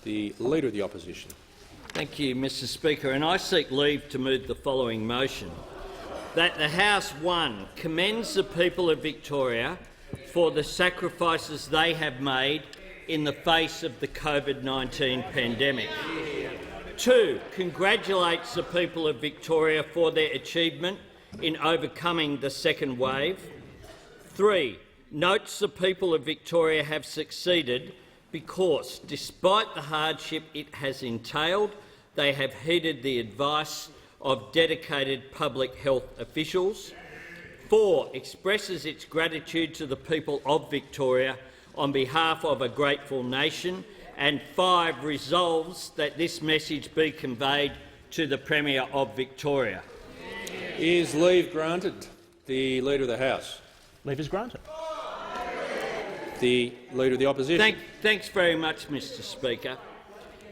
The Leader of the Opposition. Thank you, Mr Speaker, and I seek leave to move the following motion: that the House 1 commends the people of Victoria for the sacrifices they have made in the face of the COVID-19 pandemic. 2, congratulates the people of Victoria for their achievement in overcoming the second wave. 3, notes the people of Victoria have succeeded because, despite the hardship it has entailed, they have heeded the advice of dedicated public health officials. 4, expresses its gratitude to the people of Victoria on behalf of a grateful nation. And 5, resolves that this message be conveyed to the Premier of Victoria. Is leave granted? The Leader of the House. Leave is granted. The Leader of the Opposition. Thanks very much, Mr Speaker.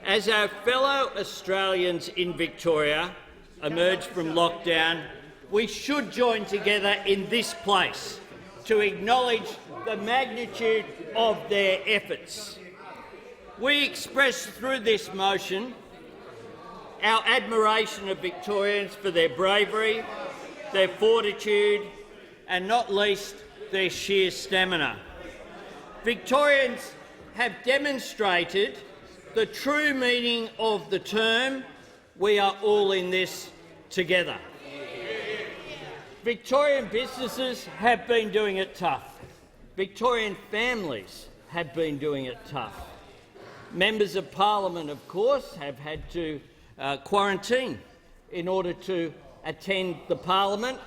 As our fellow Australians in Victoria emerge from lockdown, we should join together in this place to acknowledge the magnitude of their efforts. We express through this motion our admiration of Victorians for their bravery, their fortitude and, not least, their sheer stamina. Victorians have demonstrated the true meaning of the term "we are all in this together." Victorian businesses have been doing it tough. Victorian families have been doing it tough. Members of Parliament, of course, have had to quarantine in order to attend the Parliament,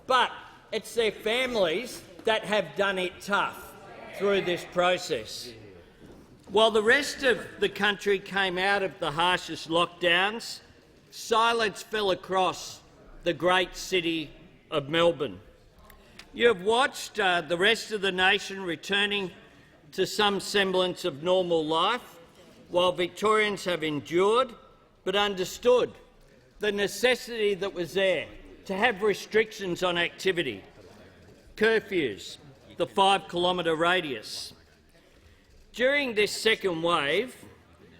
but it's their families that have done it tough through this process. While the rest of the country came out of the harshest lockdowns, silence fell across the great city of Melbourne. You have watched the rest of the nation returning to some semblance of normal life, while Victorians have endured but understood the necessity that was there to have restrictions on activity, curfews, the 5-kilometre radius. During this second wave,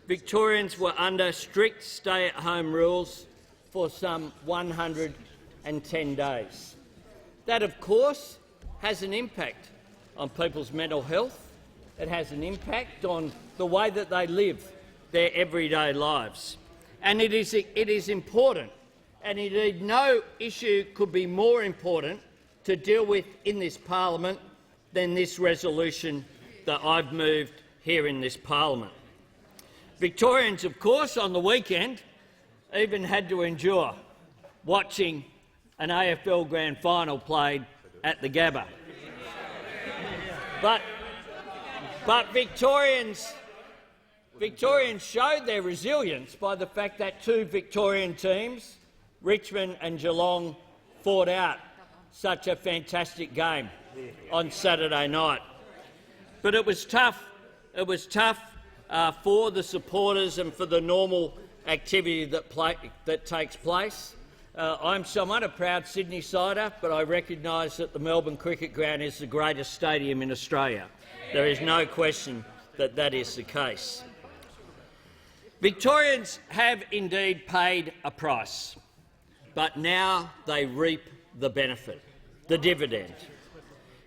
Victorians were under strict stay-at-home rules for some 110 days. That, of course, has an impact on people's mental health. It has an impact on the way that they live their everyday lives. And it is important, and indeed no issue could be more important to deal with in this parliament than this resolution that I've moved here in this parliament. Victorians, of course, on the weekend even had to endure watching an AFL Grand Final played at the Gabba. But Victorians showed their resilience by the fact that 2 Victorian teams, Richmond and Geelong, fought out such a fantastic game on Saturday night. But it was tough. It was tough for the supporters and for the normal activity that takes place. I'm somewhat a proud Sydney-sider, but I recognise that the Melbourne Cricket Ground is the greatest stadium in Australia. There is no question that that is the case. Victorians have indeed paid a price, but now they reap the benefit, the dividend.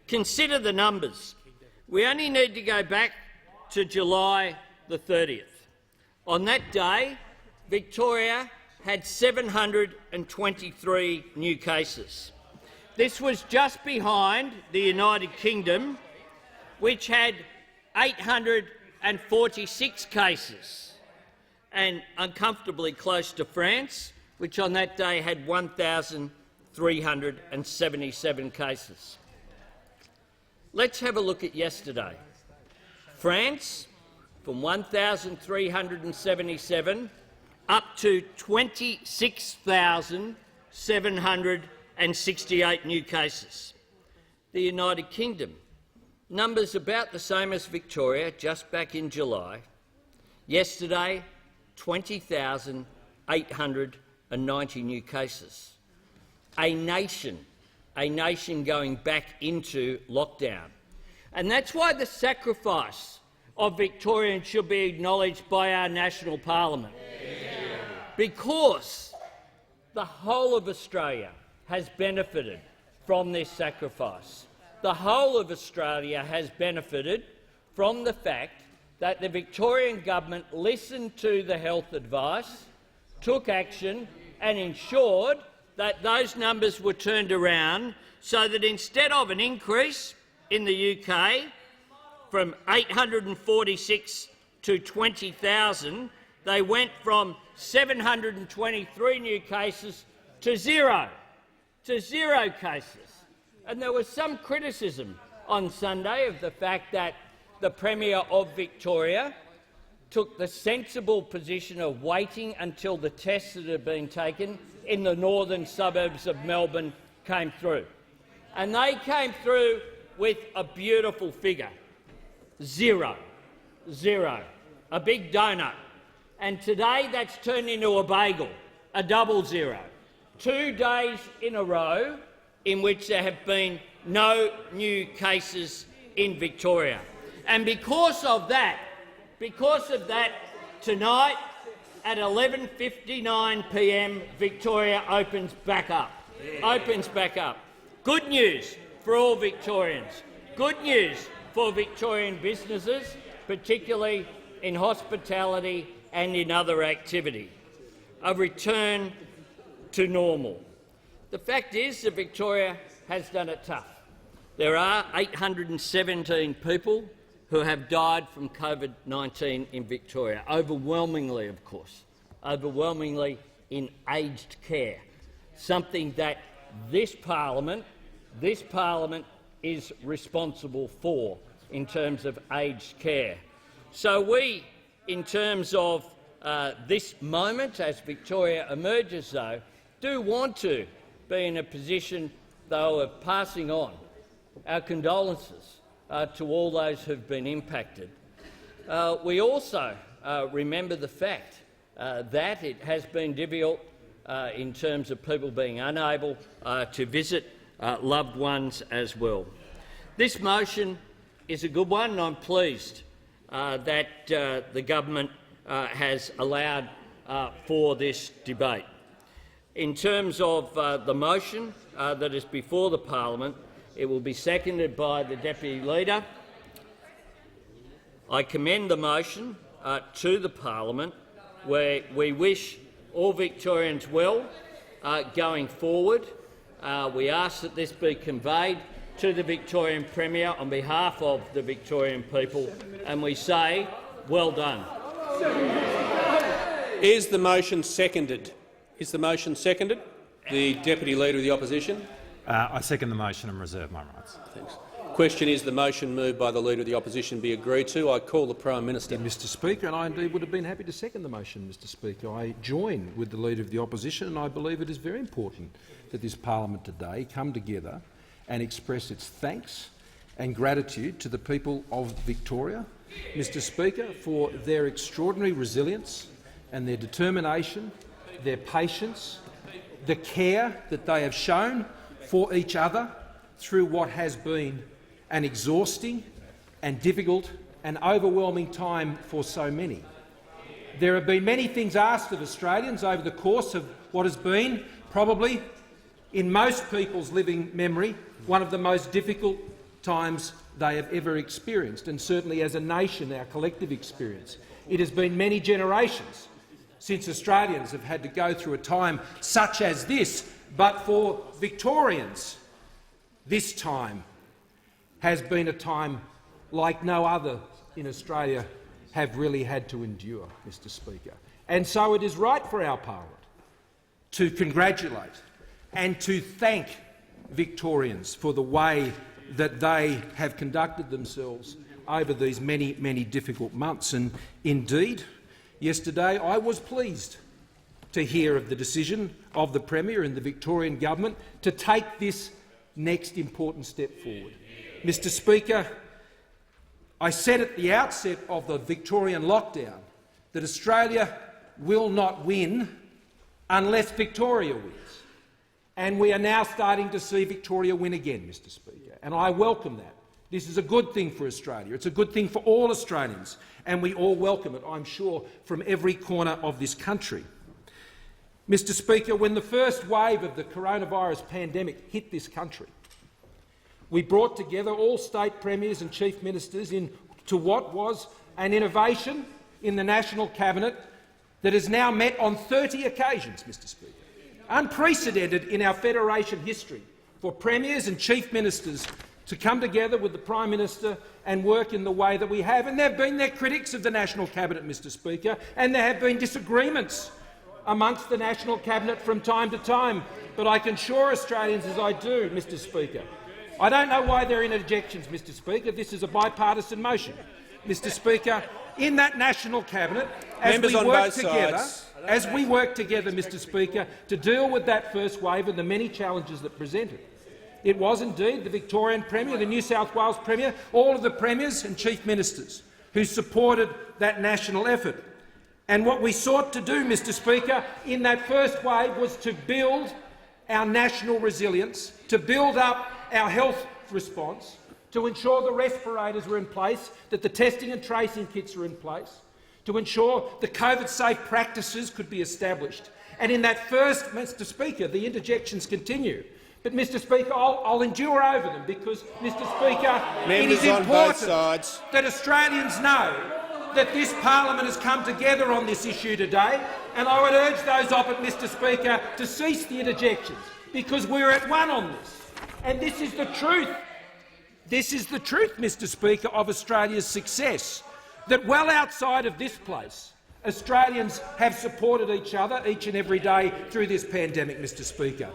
Consider the numbers. We only need to go back to July the 30th. On that day, Victoria had 723 new cases. This was just behind the United Kingdom, which had 846 cases, and uncomfortably close to France, which on that day had 1,377 cases. Let's have a look at yesterday. France, from 1,377 up to 26,768 new cases. The United Kingdom, numbers about the same as Victoria, just back in July. Yesterday, 20,890 new cases. A nation going back into lockdown. And that's why the sacrifice of Victorians should be acknowledged by our national parliament. Because the whole of Australia has benefited from this sacrifice. The whole of Australia has benefited from the fact that the Victorian government listened to the health advice, took action and ensured that those numbers were turned around so that instead of an increase in the UK from 846 to 20,000, they went from 723 new cases to zero cases. And there was some criticism on Sunday of the fact that the Premier of Victoria took the sensible position of waiting until the tests that had been taken in the northern suburbs of Melbourne came through. And they came through with a beautiful figure, zero, a big donut. And today that's turned into a bagel, a double zero. 2 days in a row in which there have been no new cases in Victoria. And because of that, tonight at 11:59 p.m, Victoria opens back up. Good news for all Victorians. Good news for Victorian businesses, particularly in hospitality and in other activity. A return to normal. The fact is that Victoria has done it tough. There are 817 people who have died from COVID-19 in Victoria, overwhelmingly, of course, overwhelmingly in aged care, something that this parliament is responsible for in terms of aged care. So we, in terms of this moment, as Victoria emerges, though, do want to be in a position, though, of passing on our condolences to all those who've been impacted. We also remember the fact that it has been difficult in terms of people being unable to visit loved ones as well. This motion is a good one, and I'm pleased that the government has allowed for this debate. In terms of the motion that is before the parliament, it will be seconded by the Deputy Leader. I commend the motion to the parliament, where we wish all Victorians well going forward. We ask that this be conveyed to the Victorian Premier on behalf of the Victorian people, and we say, well done. Is the motion seconded? Is the motion seconded? The Deputy Leader of the Opposition. I second the motion and reserve my rights. Thanks. Question is the motion moved by the Leader of the Opposition be agreed to. I call the Prime Minister. Mr Speaker, and I indeed would have been happy to second the motion, Mr Speaker. I join with the Leader of the Opposition, and I believe it is very important that this parliament today come together and express its thanks and gratitude to the people of Victoria, Mr Speaker, for their extraordinary resilience and their determination, their patience, the care that they have shown for each other through what has been an exhausting and difficult and overwhelming time for so many. There have been many things asked of Australians over the course of what has been, probably in most people's living memory, one of the most difficult times they have ever experienced, and certainly as a nation, our collective experience. It has been many generations since Australians have had to go through a time such as this, but for Victorians, this time has been a time like no other in Australia have really had to endure, Mr Speaker. And so it is right for our parliament to congratulate and to thank Victorians for the way that they have conducted themselves over these many, many difficult months. And indeed, yesterday I was pleased to hear of the decision of the Premier and the Victorian government to take this next important step forward. Mr Speaker, I said at the outset of the Victorian lockdown that Australia will not win unless Victoria wins. And we are now starting to see Victoria win again, Mr Speaker, and I welcome that. This is a good thing for Australia. It's a good thing for all Australians, and we all welcome it, I'm sure, from every corner of this country. Mr Speaker, when the first wave of the coronavirus pandemic hit this country, we brought together all state premiers and chief ministers into what was an innovation in the National Cabinet that has now met on 30 occasions, Mr Speaker. Unprecedented in our federation history for premiers and chief ministers to come together with the Prime Minister and work in the way that we have. And there have been their critics of the National Cabinet, Mr Speaker, and there have been disagreements amongst the National Cabinet from time to time. But I can assure Australians, as I do, Mr Speaker, I don't know why there are interjections, Mr Speaker. This is a bipartisan motion. Mr Speaker, in that National Cabinet, as we work together, Mr Speaker, to deal with that first wave and the many challenges that presented, it was indeed the Victorian Premier, the New South Wales Premier, all of the Premiers and Chief Ministers who supported that national effort. And what we sought to do, Mr Speaker, in that first wave was to build our national resilience, to build up our health response, to ensure the respirators were in place, that the testing and tracing kits are in place, to ensure the COVID-safe practices could be established. And in that first, Mr Speaker, the interjections continue. But, Mr Speaker, I'll endure over them because, Mr Speaker, it is important that Australians know that this parliament has come together on this issue today, and I would urge those opposite, Mr Speaker, to cease the interjections, because we're at one on this. And this is the truth. This is the truth, Mr Speaker, of Australia's success, that well outside of this place, Australians have supported each other each and every day through this pandemic, Mr Speaker.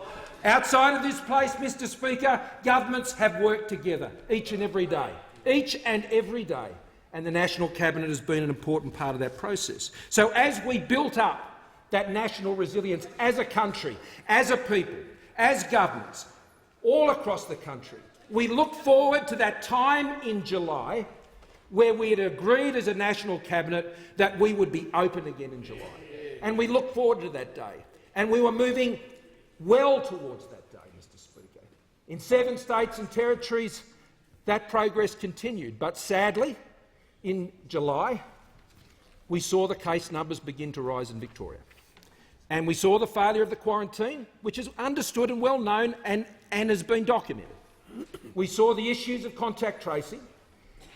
Outside of this place, Mr Speaker, governments have worked together each and every day, and the National Cabinet has been an important part of that process. So as we built up that national resilience as a country, as a people, as governments, all across the country, we look forward to that time in July where we had agreed as a National Cabinet that we would be open again in July. And we look forward to that day. And we were moving well towards that day, Mr Speaker. In 7 states and territories, that progress continued. But sadly, in July, we saw the case numbers begin to rise in Victoria. And we saw the failure of the quarantine, which is understood and well known and has been documented. We saw the issues of contact tracing,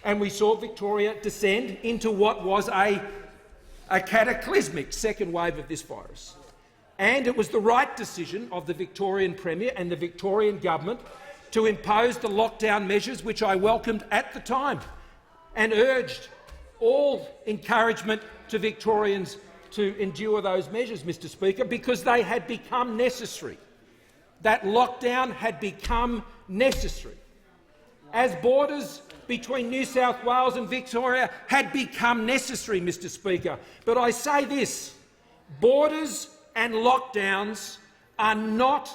and we saw Victoria descend into what was a cataclysmic second wave of this virus. And it was the right decision of the Victorian Premier and the Victorian government to impose the lockdown measures, which I welcomed at the time, and urged all encouragement to Victorians to endure those measures, Mr Speaker, because they had become necessary. That lockdown had become necessary. As borders between New South Wales and Victoria had become necessary, Mr Speaker. But I say this, borders and lockdowns are not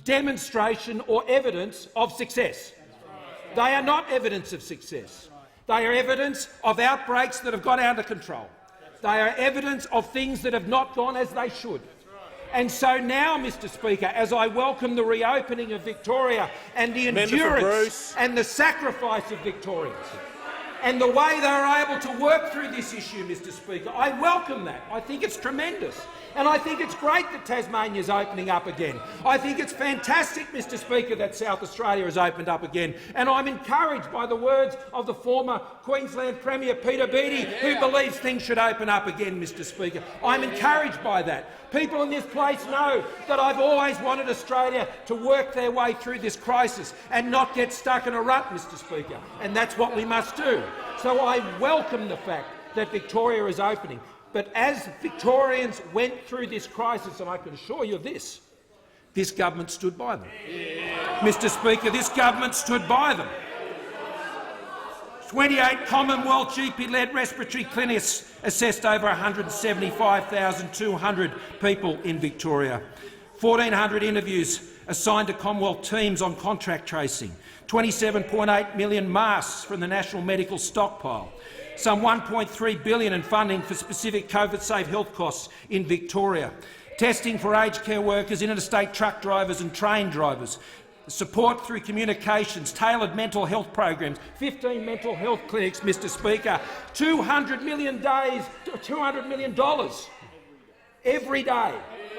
demonstration or evidence of success. They are not evidence of success. They are evidence of outbreaks that have got out of control. They are evidence of things that have not gone as they should. And so now, Mr Speaker, as I welcome the reopening of Victoria and the endurance and the sacrifice of Victorians and the way they are able to work through this issue, Mr Speaker, I welcome that. I think it's tremendous. And I think it's great that Tasmania is opening up again. I think it's fantastic, Mr Speaker, that South Australia has opened up again. And I'm encouraged by the words of the former Queensland Premier Peter Beattie, who believes things should open up again, Mr Speaker. I'm encouraged by that. People in this place know that I've always wanted Australia to work their way through this crisis and not get stuck in a rut, Mr Speaker, and that's what we must do. So I welcome the fact that Victoria is opening. But as Victorians went through this crisis, and I can assure you of this government stood by them. Mr Speaker, this government stood by them. 28 Commonwealth GP-led respiratory clinics assessed over 175,200 people in Victoria. 1,400 interviews assigned to Commonwealth teams on contract tracing. 27.8 million masks from the National Medical Stockpile. Some $1.3 billion in funding for specific COVID-safe health costs in Victoria. Testing for aged care workers, interstate truck drivers and train drivers. support through communications, tailored mental health programs, 15 mental health clinics, Mr Speaker, $200 million every day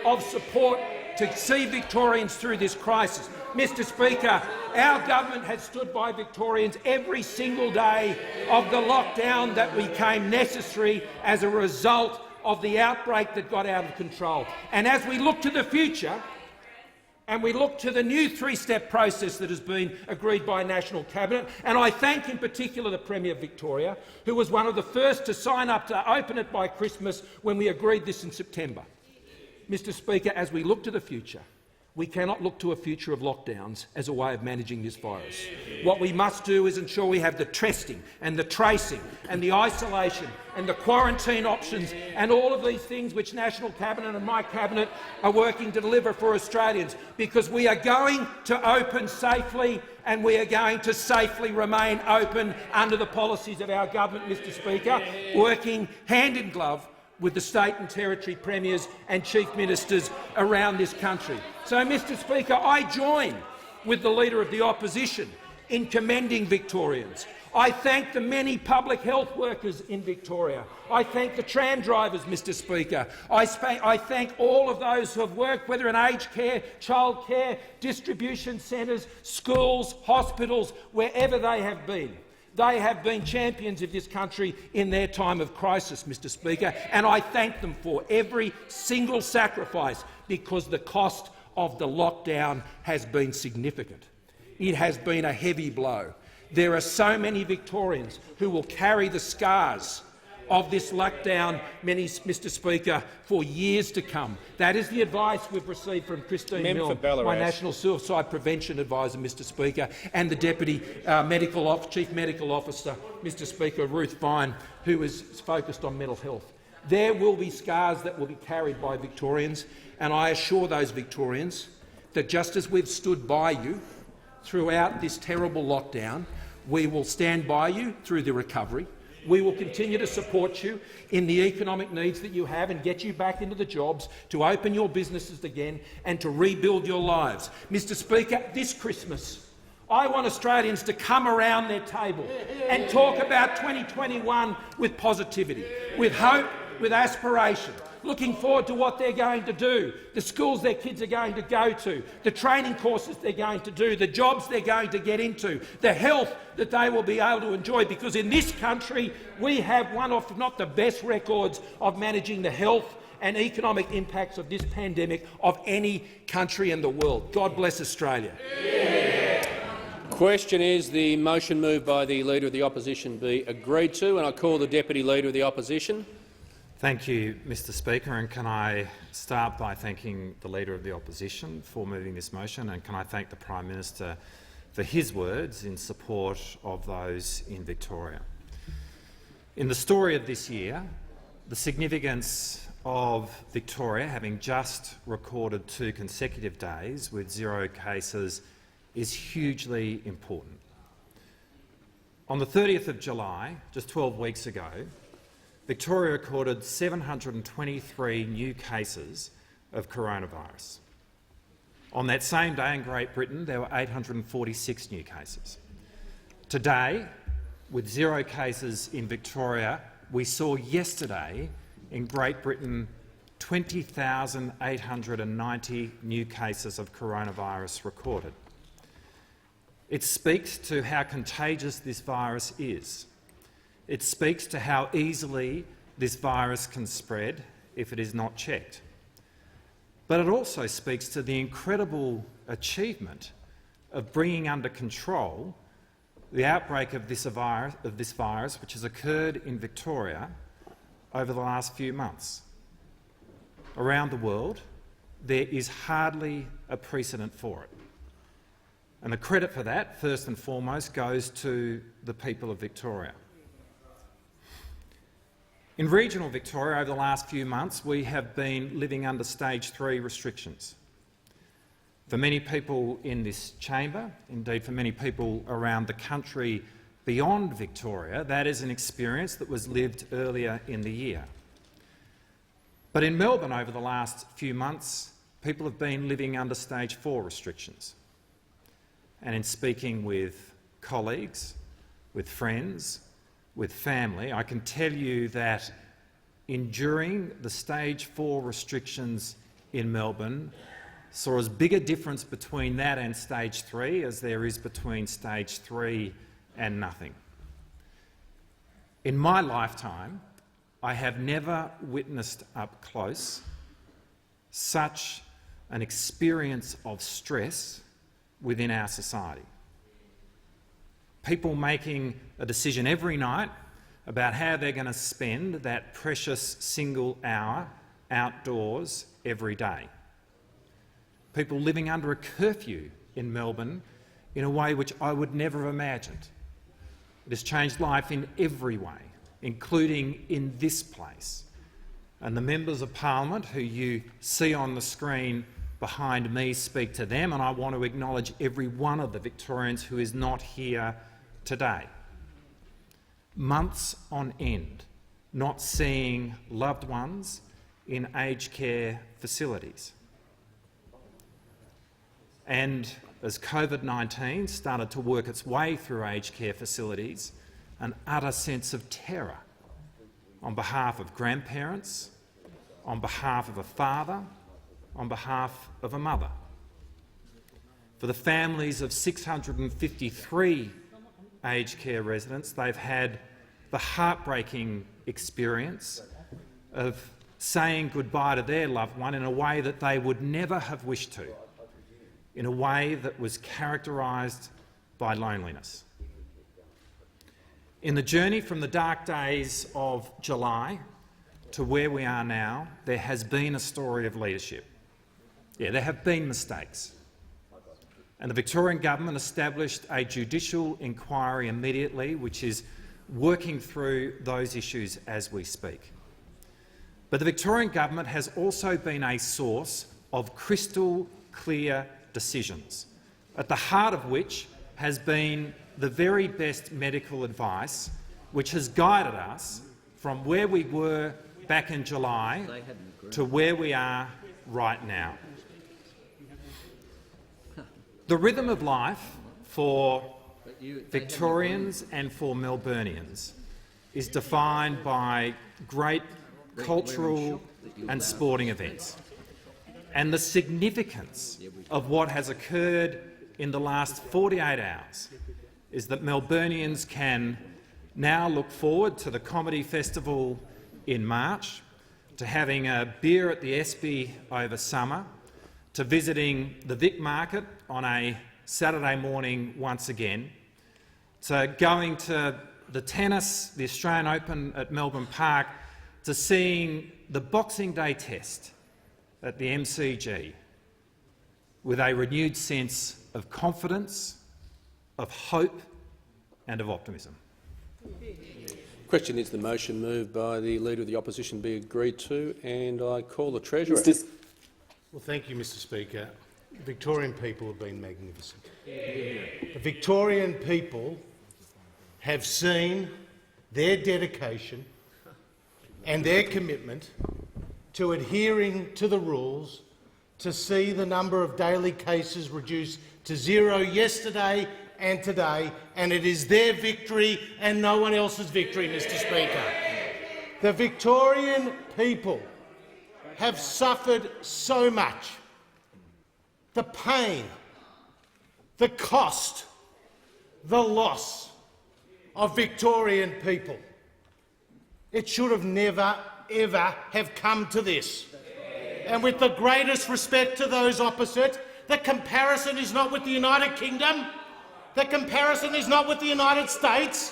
of support to see Victorians through this crisis. Mr Speaker, our government has stood by Victorians every single day of the lockdown that became necessary as a result of the outbreak that got out of control. And as we look to the future, and we look to the new three-step process that has been agreed by National Cabinet, and I thank in particular the Premier of Victoria, who was one of the first to sign up to open it by Christmas when we agreed this in September. Mr Speaker, as we look to the future, we cannot look to a future of lockdowns as a way of managing this virus. What we must do is ensure we have the testing and the tracing and the isolation and the quarantine options and all of these things which National Cabinet and my Cabinet are working to deliver for Australians, because we are going to open safely and we are going to safely remain open under the policies of our government, Mr Speaker, working hand in glove with the state and territory premiers and chief ministers around this country. So, Mr Speaker, I join with the Leader of the Opposition in commending Victorians. I thank the many public health workers in Victoria. I thank the tram drivers, Mr Speaker. I thank all of those who have worked, whether in aged care, childcare, distribution centres, schools, hospitals, wherever they have been. They have been champions of this country in their time of crisis, Mr Speaker, and I thank them for every single sacrifice, because the cost of the lockdown has been significant. It has been a heavy blow. There are so many Victorians who will carry the scars of this lockdown, Mr Speaker, for years to come. That is the advice we've received from Christine Milne, my National Suicide Prevention Advisor, Mr Speaker, and the Deputy Chief Medical Officer, Mr Speaker, Ruth Vine, who is focused on mental health. There will be scars that will be carried by Victorians, and I assure those Victorians that just as we've stood by you throughout this terrible lockdown, we will stand by you through the recovery. We will continue to support you in the economic needs that you have and get you back into the jobs, to open your businesses again and to rebuild your lives. Mr Speaker, this Christmas, I want Australians to come around their table and talk about 2021 with positivity, with hope, with aspiration, looking forward to what they're going to do, the schools their kids are going to go to, the training courses they're going to do, the jobs they're going to get into, the health that they will be able to enjoy, because in this country we have one of, if not the best records of managing the health and economic impacts of this pandemic of any country in the world. God bless Australia. Question is the motion moved by the Leader of the Opposition be agreed to, and I call the Deputy Leader of the Opposition. Thank you, Mr Speaker, and can I start by thanking the Leader of the Opposition for moving this motion, and can I thank the Prime Minister for his words in support of those in Victoria. In the story of this year, the significance of Victoria having just recorded 2 consecutive days with 0 cases is hugely important. On the 30th of July, just 12 weeks ago, Victoria recorded 723 new cases of coronavirus. On that same day in Great Britain, there were 846 new cases. Today, with 0 cases in Victoria, we saw yesterday in Great Britain 20,890 new cases of coronavirus recorded. It speaks to how contagious this virus is. It speaks to how easily this virus can spread if it is not checked. But it also speaks to the incredible achievement of bringing under control the outbreak of this virus which has occurred in Victoria over the last few months. Around the world, there is hardly a precedent for it. And the credit for that, first and foremost, goes to the people of Victoria. In regional Victoria, over the last few months, we have been living under Stage 3 restrictions. For many people in this chamber, indeed for many people around the country beyond Victoria, that is an experience that was lived earlier in the year. But in Melbourne over the last few months, people have been living under Stage 4 restrictions. and in speaking with colleagues, with friends, with family, I can tell you that enduring the stage 4 restrictions in Melbourne saw as big a difference between that and stage 3 as there is between stage 3 and nothing. In my lifetime, I have never witnessed up close such an experience of stress within our society. People making a decision every night about how they're going to spend that precious single hour outdoors every day. People living under a curfew in Melbourne in a way which I would never have imagined. It has changed life in every way, including in this place. And the members of parliament who you see on the screen behind me speak to them, and I want to acknowledge every one of the Victorians who is not here today. Months on end not seeing loved ones in aged care facilities. And as COVID-19 started to work its way through aged care facilities, an utter sense of terror on behalf of grandparents, on behalf of a father, on behalf of a mother. For the families of 653 aged care residents, they've had the heartbreaking experience of saying goodbye to their loved one in a way that they would never have wished to, in a way that was characterised by loneliness. In the journey from the dark days of July to where we are now, there has been a story of leadership. Yeah, there have been mistakes. And the Victorian government established a judicial inquiry immediately, which is working through those issues as we speak. But the Victorian government has also been a source of crystal clear decisions, at the heart of which has been the very best medical advice which has guided us from where we were back in July to where we are right now. The rhythm of life for Victorians and for Melburnians is defined by great cultural and sporting events. And the significance of what has occurred in the last 48 hours is that Melburnians can now look forward to the Comedy Festival in March, to having a beer at the Espy over summer, to visiting the Vic Market on a Saturday morning once again, to going to the tennis, the Australian Open at Melbourne Park, to seeing the Boxing Day Test at the MCG with a renewed sense of confidence, of hope and of optimism. Question is the motion moved by the Leader of the Opposition be agreed to, and I call the Treasurer. Well, thank you, Mr Speaker. The Victorian people have been magnificent. The Victorian people have seen their dedication and their commitment to adhering to the rules to see the number of daily cases reduced to 0 yesterday and today, and it is their victory and no one else's victory, Mr Speaker. The Victorian people have suffered so much. The pain, the cost, the loss of Victorian people. It should have never, ever have come to this. And with the greatest respect to those opposite, the comparison is not with the United Kingdom. The comparison is not with the United States.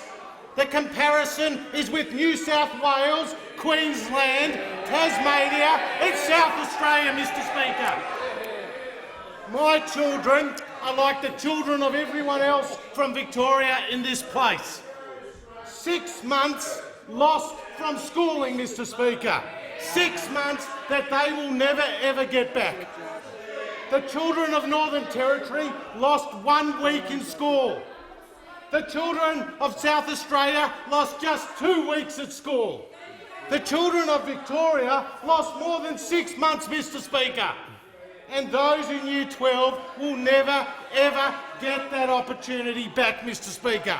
The comparison is with New South Wales, Queensland, Tasmania and South Australia, Mr Speaker. My children are like the children of everyone else from Victoria in this place. 6 months lost from schooling, Mr Speaker. 6 months that they will never ever get back. The children of Northern Territory lost 1 week in school. The children of South Australia lost just 2 weeks at school. The children of Victoria lost more than 6 months, Mr Speaker. And those in Year 12 will never, ever get that opportunity back, Mr Speaker.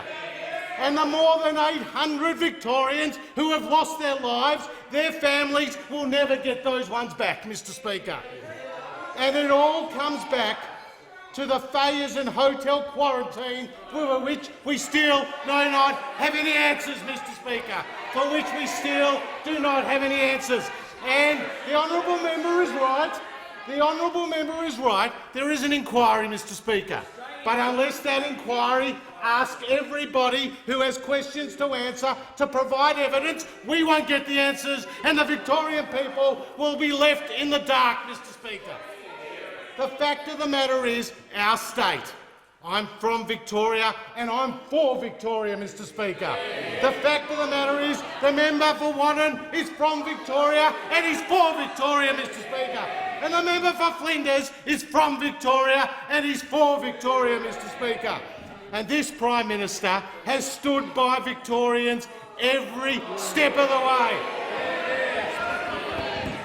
And the more than 800 Victorians who have lost their lives, their families will never get those ones back, Mr Speaker. And it all comes back to the failures in hotel quarantine, for which we still do not have any answers, Mr Speaker, for which we still do not have any answers. And the honourable member is right. The honourable member is right. There is an inquiry, Mr Speaker. But unless that inquiry asks everybody who has questions to answer to provide evidence, we won't get the answers and the Victorian people will be left in the dark, Mr Speaker. The fact of the matter is, our state. I'm from Victoria and I'm for Victoria, Mr Speaker. The fact of the matter is, the member for Wannon is from Victoria and he's for Victoria, Mr Speaker. And the member for Flinders is from Victoria and he's for Victoria, Mr Speaker. And this Prime Minister has stood by Victorians every step of the way.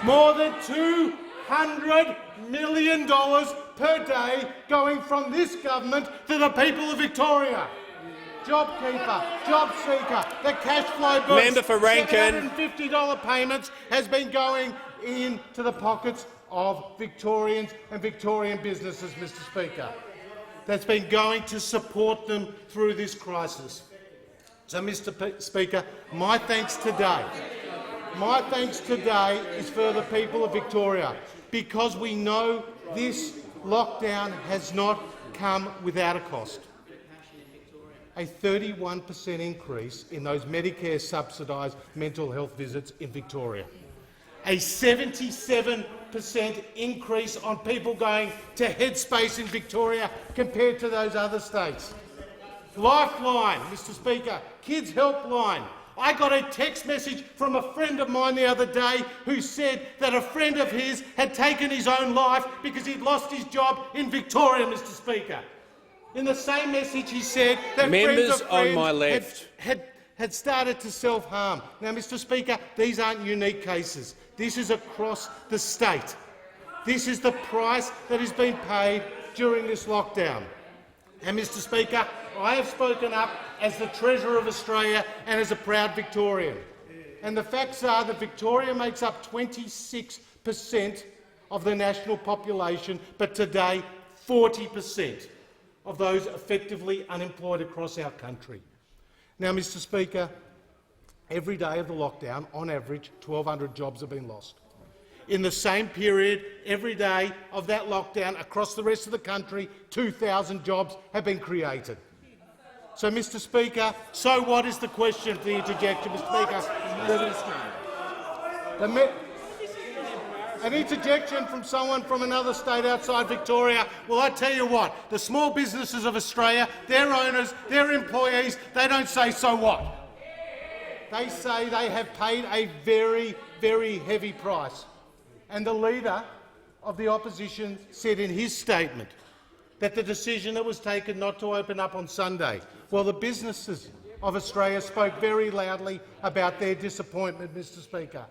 More than $200 million per day going from this government to the people of Victoria. JobKeeper, JobSeeker, the cash flow boost, Member for Rankin. $750 payments has been going into the pockets of Victorians and Victorian businesses, Mr Speaker. That's been going to support them through this crisis. So, Mr Speaker, my thanks today is for the people of Victoria, because we know this lockdown has not come without a cost. A 31% increase in those Medicare subsidised mental health visits in Victoria. A 77% increase on people going to Headspace in Victoria compared to those other states. Lifeline, Mr Speaker, Kids Helpline. I got a text message from a friend of mine the other day who said that a friend of his had taken his own life because he'd lost his job in Victoria, Mr Speaker. In the same message he said that Members friends of on friends my left had started to self-harm. Now, Mr Speaker, these aren't unique cases. This is across the state. This is the price that has been paid during this lockdown. And, Mr Speaker, I have spoken up as the Treasurer of Australia and as a proud Victorian. And the facts are that Victoria makes up 26% of the national population, but today 40% of those effectively unemployed across our country. Now, Mr Speaker, every day of the lockdown, on average, 1,200 jobs have been lost. In the same period, every day of that lockdown across the rest of the country, 2,000 jobs have been created. So, Mr Speaker, so what is the question for the interjection, Mr Speaker? An interjection from someone from another state outside Victoria. Well, I tell you what, the small businesses of Australia, their owners, their employees, they don't say so what. They say they have paid a very, very heavy price. And the Leader of the Opposition said in his statement that the decision that was taken not to open up on Sunday, well, the businesses of Australia spoke very loudly about their disappointment, Mr Speaker.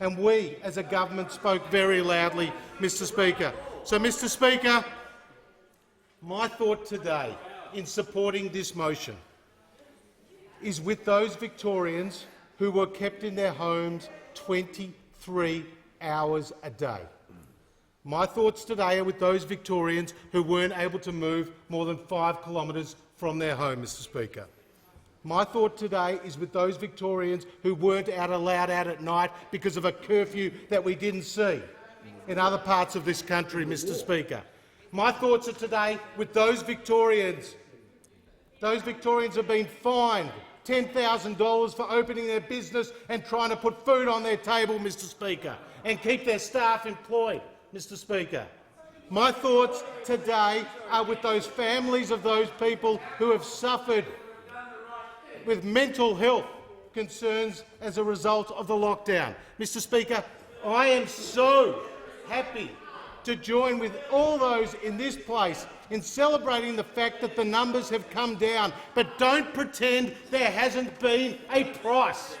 And we, as a government, spoke very loudly, Mr Speaker. So, Mr Speaker, my thought today in supporting this motion is with those Victorians who were kept in their homes 23 hours a day. My thoughts today are with those Victorians who weren't able to move more than 5 kilometres from their home, Mr Speaker. My thought today is with those Victorians who weren't allowed out at night because of a curfew that we didn't see in other parts of this country, Mr Speaker. My thoughts are today with those Victorians. Those Victorians have been fined $10,000 for opening their business and trying to put food on their table, Mr Speaker, and keep their staff employed, Mr Speaker. My thoughts today are with those families of those people who have suffered with mental health concerns as a result of the lockdown. Mr Speaker, I am so happy to join with all those in this place in celebrating the fact that the numbers have come down, but don't pretend there hasn't been a price.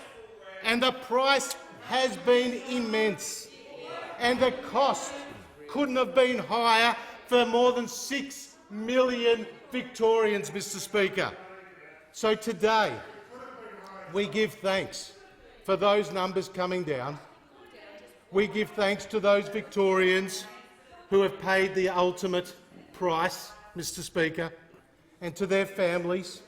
And the price has been immense. And the cost couldn't have been higher for more than 6 million Victorians, Mr Speaker. So today we give thanks for those numbers coming down. We give thanks to those Victorians who have paid the ultimate price, Mr Speaker, and to their families.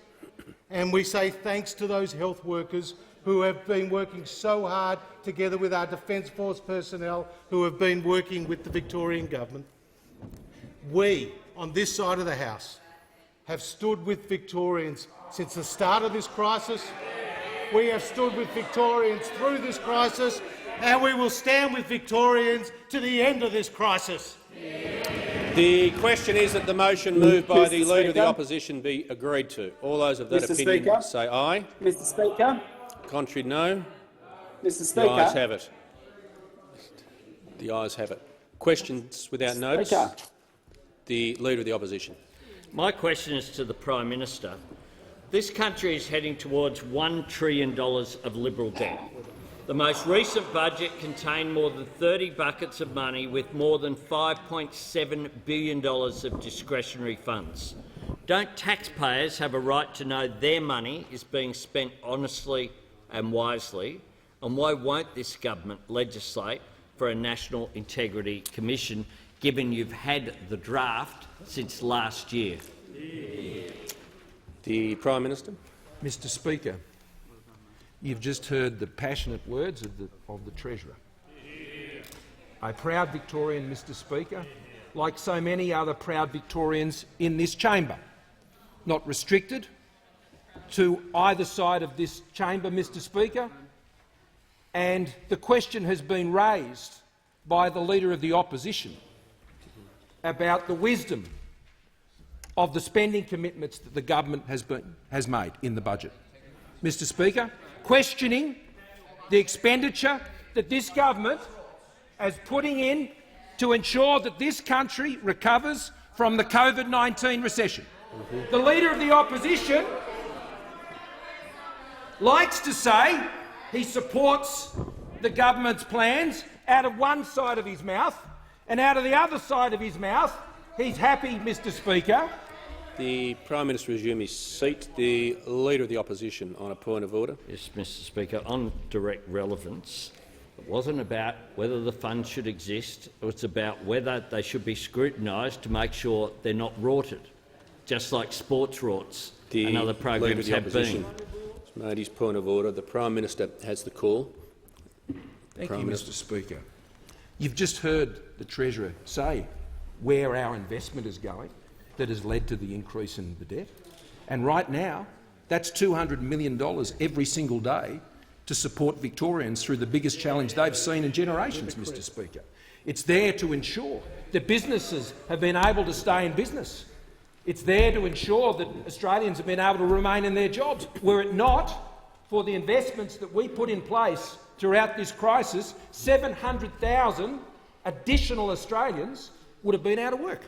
And we say thanks to those health workers who have been working so hard together with our Defence Force personnel who have been working with the Victorian government. We, on this side of the House, have stood with Victorians since the start of this crisis. We have stood with Victorians through this crisis, and we will stand with Victorians to the end of this crisis. The question is that the motion moved by the Leader of the Opposition be agreed to. All those of that opinion say aye. Mr Speaker. Contrary, no. Mr Speaker. The ayes have it. The ayes have it. Questions without notice? Speaker. The Leader of the Opposition. My question is to the Prime Minister. This country is heading towards $1 trillion of Liberal debt. The most recent budget contained more than 30 buckets of money with more than $5.7 billion of discretionary funds. Don't taxpayers have a right to know their money is being spent honestly and wisely? And why won't this government legislate for a National Integrity Commission, given you've had the draft since last year? The Prime Minister. Mr Speaker, you've just heard the passionate words of the Treasurer. A proud Victorian, Mr Speaker, like so many other proud Victorians in this chamber, not restricted to either side of this chamber, Mr Speaker, and the question has been raised by the Leader of the Opposition about the wisdom of the spending commitments that the government has made in the budget. Mr Speaker, questioning the expenditure that this government is putting in to ensure that this country recovers from the COVID-19 recession. The Leader of the Opposition likes to say he supports the government's plans out of one side of his mouth, and out of the other side of his mouth he's happy, Mr Speaker. The Prime Minister resume his seat. The Leader of the Opposition on a point of order. Yes, Mr Speaker. On direct relevance, it wasn't about whether the funds should exist. It was about whether they should be scrutinised to make sure they're not rorted, just like sports rorts and other programs have been. Has made his point of order. The Prime Minister has the call. Thank you, Mr Speaker. You've just heard the Treasurer say where our investment is going that has led to the increase in the debt. And right now, that's $200 million every single day to support Victorians through the biggest challenge they've seen in generations, Mr Speaker. It's there to ensure that businesses have been able to stay in business. It's there to ensure that Australians have been able to remain in their jobs. Were it not for the investments that we put in place throughout this crisis, 700,000 additional Australians would have been out of work.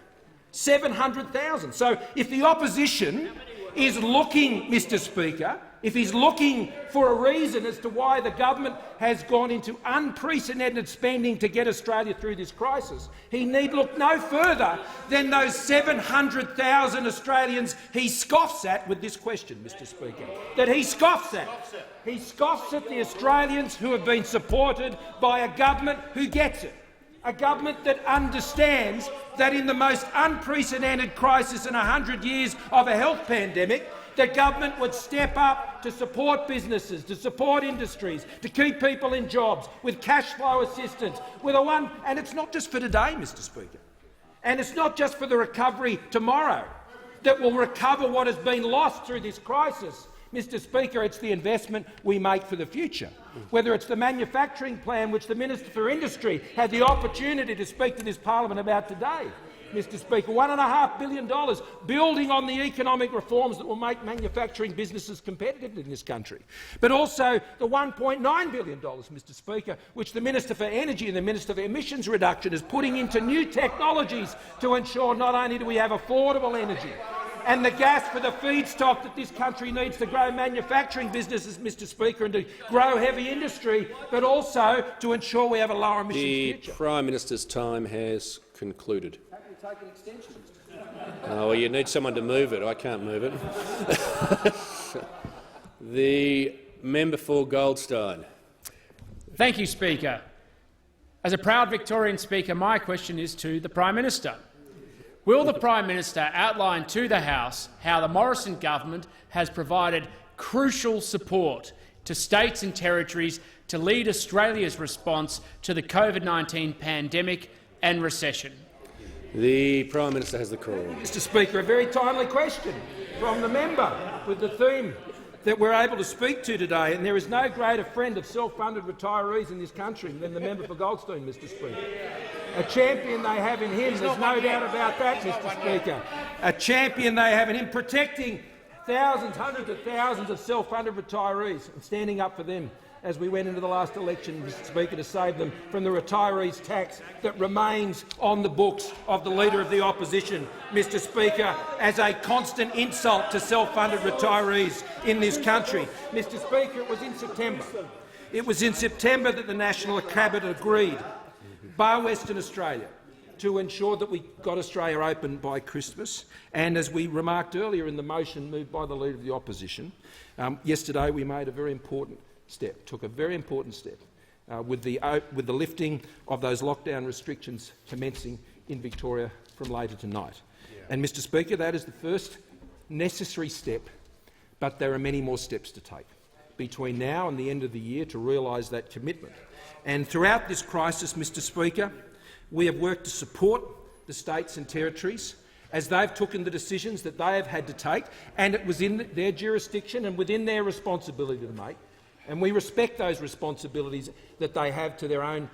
700,000. So if the opposition is looking, Mr Speaker, if he's looking for a reason as to why the government has gone into unprecedented spending to get Australia through this crisis, he need look no further than those 700,000 Australians he scoffs at with this question, Mr Speaker, that he scoffs at. He scoffs at the Australians who have been supported by a government who gets it, a government that understands that in the most unprecedented crisis in 100 years of a health pandemic, the government would step up to support businesses, to support industries, to keep people in jobs, with cash flow assistance, and it's not just for today, Mr Speaker, and it's not just for the recovery tomorrow that will recover what has been lost through this crisis. Mr Speaker, it's the investment we make for the future, whether it's the manufacturing plan which the Minister for Industry had the opportunity to speak to this parliament about today. Mr Speaker, $1.5 billion, building on the economic reforms that will make manufacturing businesses competitive in this country. But also the $1.9 billion, Mr Speaker, which the Minister for Energy and the Minister for Emissions Reduction is putting into new technologies to ensure not only do we have affordable energy and the gas for the feedstock that this country needs to grow manufacturing businesses, Mr Speaker, and to grow heavy industry, but also to ensure we have a lower emissions future. The Prime Minister's time has concluded. Take an extension, Mr. Oh, well, you need someone to move it. I can't move it. The member for Goldstein. Thank you, Speaker. As a proud Victorian Speaker, my question is to the Prime Minister. Will the Prime Minister outline to the House how the Morrison government has provided crucial support to states and territories to lead Australia's response to the COVID-19 pandemic and recession? The Prime Minister has the call. Mr Speaker, a very timely question from the member with the theme that we're able to speak to today, and there is no greater friend of self-funded retirees in this country than the member for Goldstein, Mr Speaker. A champion they have in him, there's no doubt about that, Mr Speaker. A champion they have in him, protecting thousands, hundreds of thousands of self-funded retirees and standing up for them as we went into the last election, Mr Speaker, to save them from the retirees' tax that remains on the books of the Leader of the Opposition, Mr Speaker, as a constant insult to self-funded retirees in this country. Mr Speaker, it was in September. It was in September that the National Cabinet agreed, bar Western Australia, to ensure that we got Australia open by Christmas. And as we remarked earlier in the motion moved by the Leader of the Opposition, yesterday we made a very important step, took a very important step with the lifting of those lockdown restrictions commencing in Victoria from later tonight. And, Mr Speaker, that is the first necessary step, but there are many more steps to take between now and the end of the year to realise that commitment. And throughout this crisis, Mr Speaker, we have worked to support the states and territories as they've taken the decisions that they have had to take, and it was in their jurisdiction and within their responsibility to make. And we respect those responsibilities that they have to their own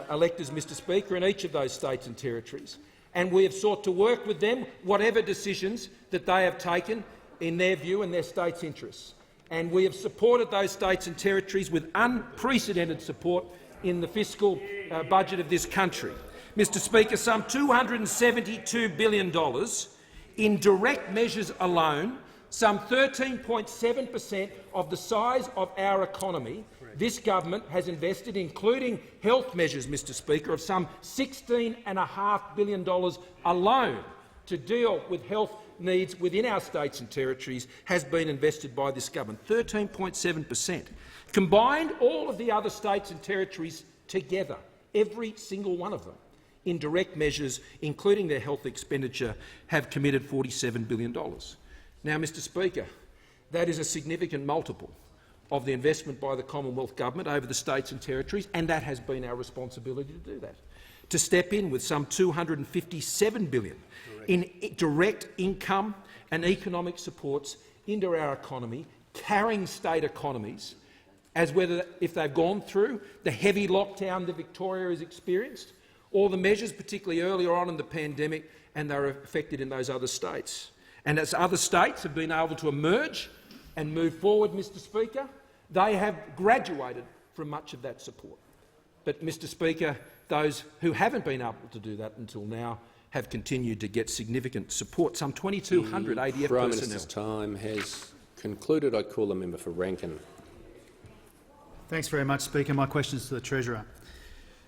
electors, Mr Speaker, in each of those states and territories. And we have sought to work with them, whatever decisions that they have taken in their view and their states' interests. And we have supported those states and territories with unprecedented support in the fiscal budget of this country. Mr Speaker, some $272 billion in direct measures alone, some 13.7% of the size of our economy, this government has invested, including health measures, Mr Speaker, of some $16.5 billion alone to deal with health needs within our states and territories has been invested by this government, 13.7%. Combined, all of the other states and territories together, every single one of them, in direct measures, including their health expenditure, have committed $47 billion. Now, Mr Speaker, that is a significant multiple of the investment by the Commonwealth Government over the states and territories, and that has been our responsibility to do that, to step in with some $257 billion in direct income and economic supports into our economy, carrying state economies, as whether if they've gone through the heavy lockdown that Victoria has experienced, or the measures particularly earlier on in the pandemic and they were affected in those other states. And as other states have been able to emerge and move forward, Mr Speaker, they have graduated from much of that support. But, Mr Speaker, those who haven't been able to do that until now have continued to get significant support, some 2,200 ADF personnel. Prime Minister's time has concluded. I call the member for Rankin. Thanks very much, Speaker. My question is to the Treasurer.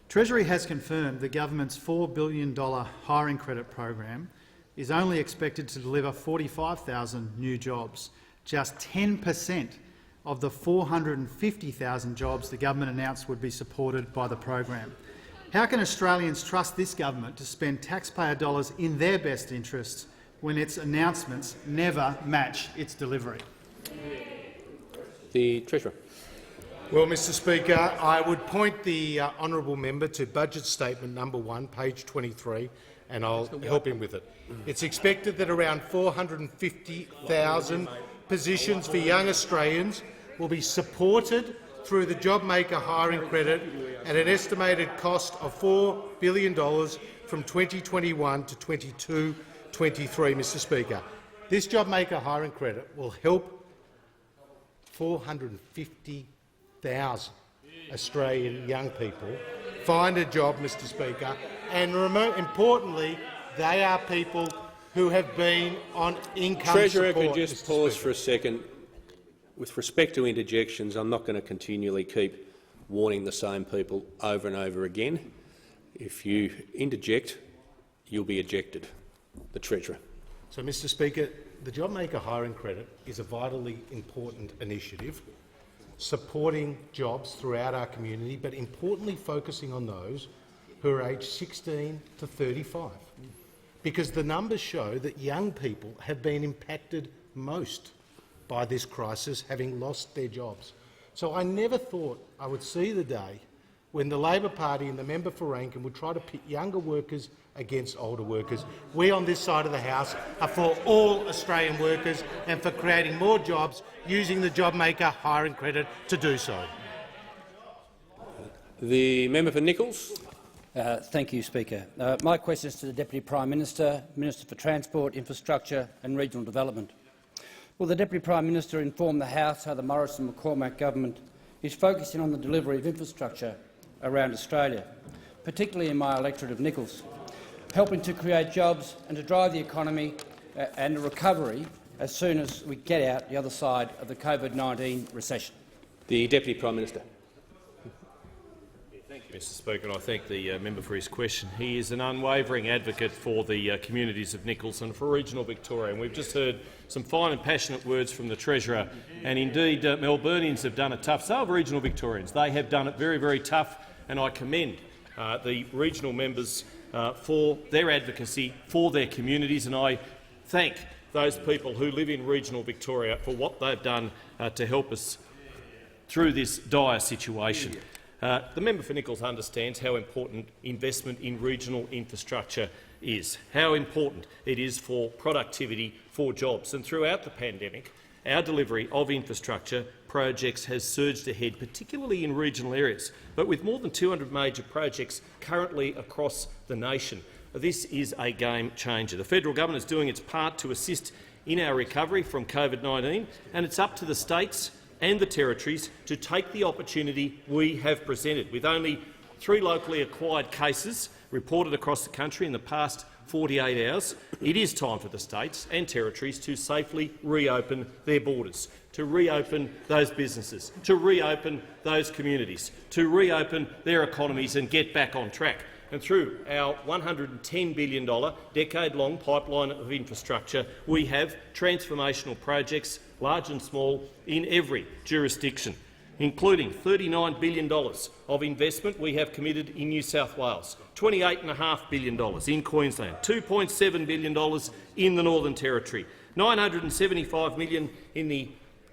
Treasury has confirmed the government's $4 billion hiring credit program is only expected to deliver 45,000 new jobs, just 10% of the 450,000 jobs the government announced would be supported by the program. How can Australians trust this government to spend taxpayer dollars in their best interests when its announcements never match its delivery? The Treasurer. Well, Mr Speaker, I would point the honourable member to Budget Statement No. 1, page 23, and I'll help him with it. It's expected that around 450,000 positions for young Australians will be supported through the JobMaker hiring credit at an estimated cost of $4 billion from 2021 to 22-23, Mr Speaker. This JobMaker hiring credit will help 450,000 Australian young people find a job, Mr Speaker, and importantly, they are people who have been on income Treasurer, support. could just pause for a second. With respect to interjections, I'm not going to continually keep warning the same people over and over again. If you interject, you'll be ejected. The Treasurer. So, Mr Speaker, the JobMaker hiring credit is a vitally important initiative supporting jobs throughout our community, but importantly focusing on those who are aged 16 to 35, because the numbers show that young people have been impacted most by this crisis, having lost their jobs. So I never thought I would see the day when the Labor Party and the member for Rankin would try to pit younger workers against older workers. We on this side of the House are for all Australian workers and for creating more jobs using the JobMaker hiring credit to do so. The member for Nichols. Thank you, Speaker. My question is to the Deputy Prime Minister, Minister for Transport, Infrastructure and Regional Development. Will the Deputy Prime Minister inform the House how the Morrison-McCormack government is focusing on the delivery of infrastructure around Australia, particularly in my electorate of Nichols, helping to create jobs and to drive the economy and the recovery as soon as we get out the other side of the COVID-19 recession? The Deputy Prime Minister. Thank you, Mr Speaker, and I thank the member for his question. He is an unwavering advocate for the communities of Nichols and for regional Victoria. And we've just heard some fine and passionate words from the Treasurer. And indeed, Melburnians have done it tough. So have regional Victorians. They have done it very, very tough, and I commend the regional members for their advocacy for their communities, and I thank those people who live in regional Victoria for what they've done to help us through this dire situation. The member for Nichols understands how important investment in regional infrastructure is, how important it is for productivity, for jobs. And throughout the pandemic, our delivery of infrastructure projects has surged ahead, particularly in regional areas. But with more than 200 major projects currently across the nation, this is a game changer. The federal government is doing its part to assist in our recovery from COVID-19, and it's up to the states and the territories to take the opportunity we have presented. With only 3 locally acquired cases reported across the country in the past 48 hours, it is time for the states and territories to safely reopen their borders, to reopen those businesses, to reopen those communities, to reopen their economies and get back on track. And through our $110 billion decade-long pipeline of infrastructure, we have transformational projects, large and small, in every jurisdiction, including $39 billion of investment we have committed in New South Wales, $28.5 billion in Queensland, $2.7 billion in the Northern Territory, $975 million in the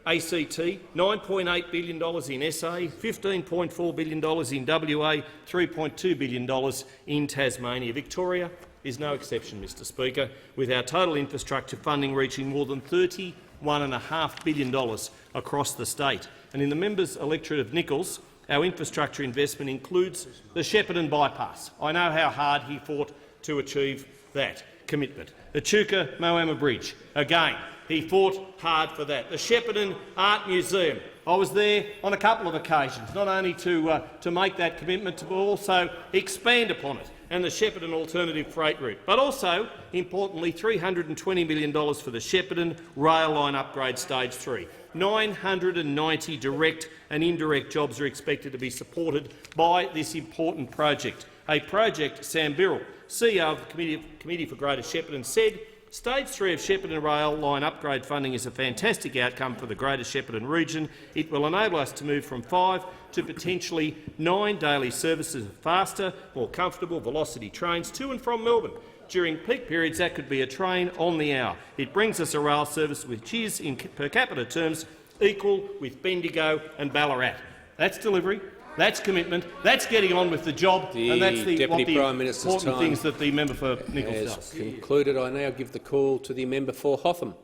ACT, $9.8 billion in SA, $15.4 billion in WA, $3.2 billion in Tasmania. Victoria is no exception, Mr Speaker, with our total infrastructure funding reaching more than $31.5 billion across the state. And in the member's electorate of Nichols, our infrastructure investment includes the Shepparton bypass. I know how hard he fought to achieve that commitment. The Chuka-Moama Bridge, again, he fought hard for that. The Shepparton Art Museum, I was there on a couple of occasions, not only to make that commitment, but also expand upon it, and the Shepparton Alternative Freight Route. But also, importantly, $320 million for the Shepparton Rail Line Upgrade Stage 3. 990 direct and indirect jobs are expected to be supported by this important project. A project Sam Birrell, CEO of the Committee for Greater Shepparton, said Stage 3 of Shepparton Rail Line upgrade funding is a fantastic outcome for the Greater Shepparton region. It will enable us to move from 5 to potentially 9 daily services of faster, more comfortable Velocity trains to and from Melbourne. During peak periods, that could be a train on the hour. It brings us a rail service which is, in per capita terms, equal with Bendigo and Ballarat. That's delivery. That's commitment. That's getting on with the job, and that's the important things that the member for Nichols does. Concluded. I now give the call to the member for Hotham.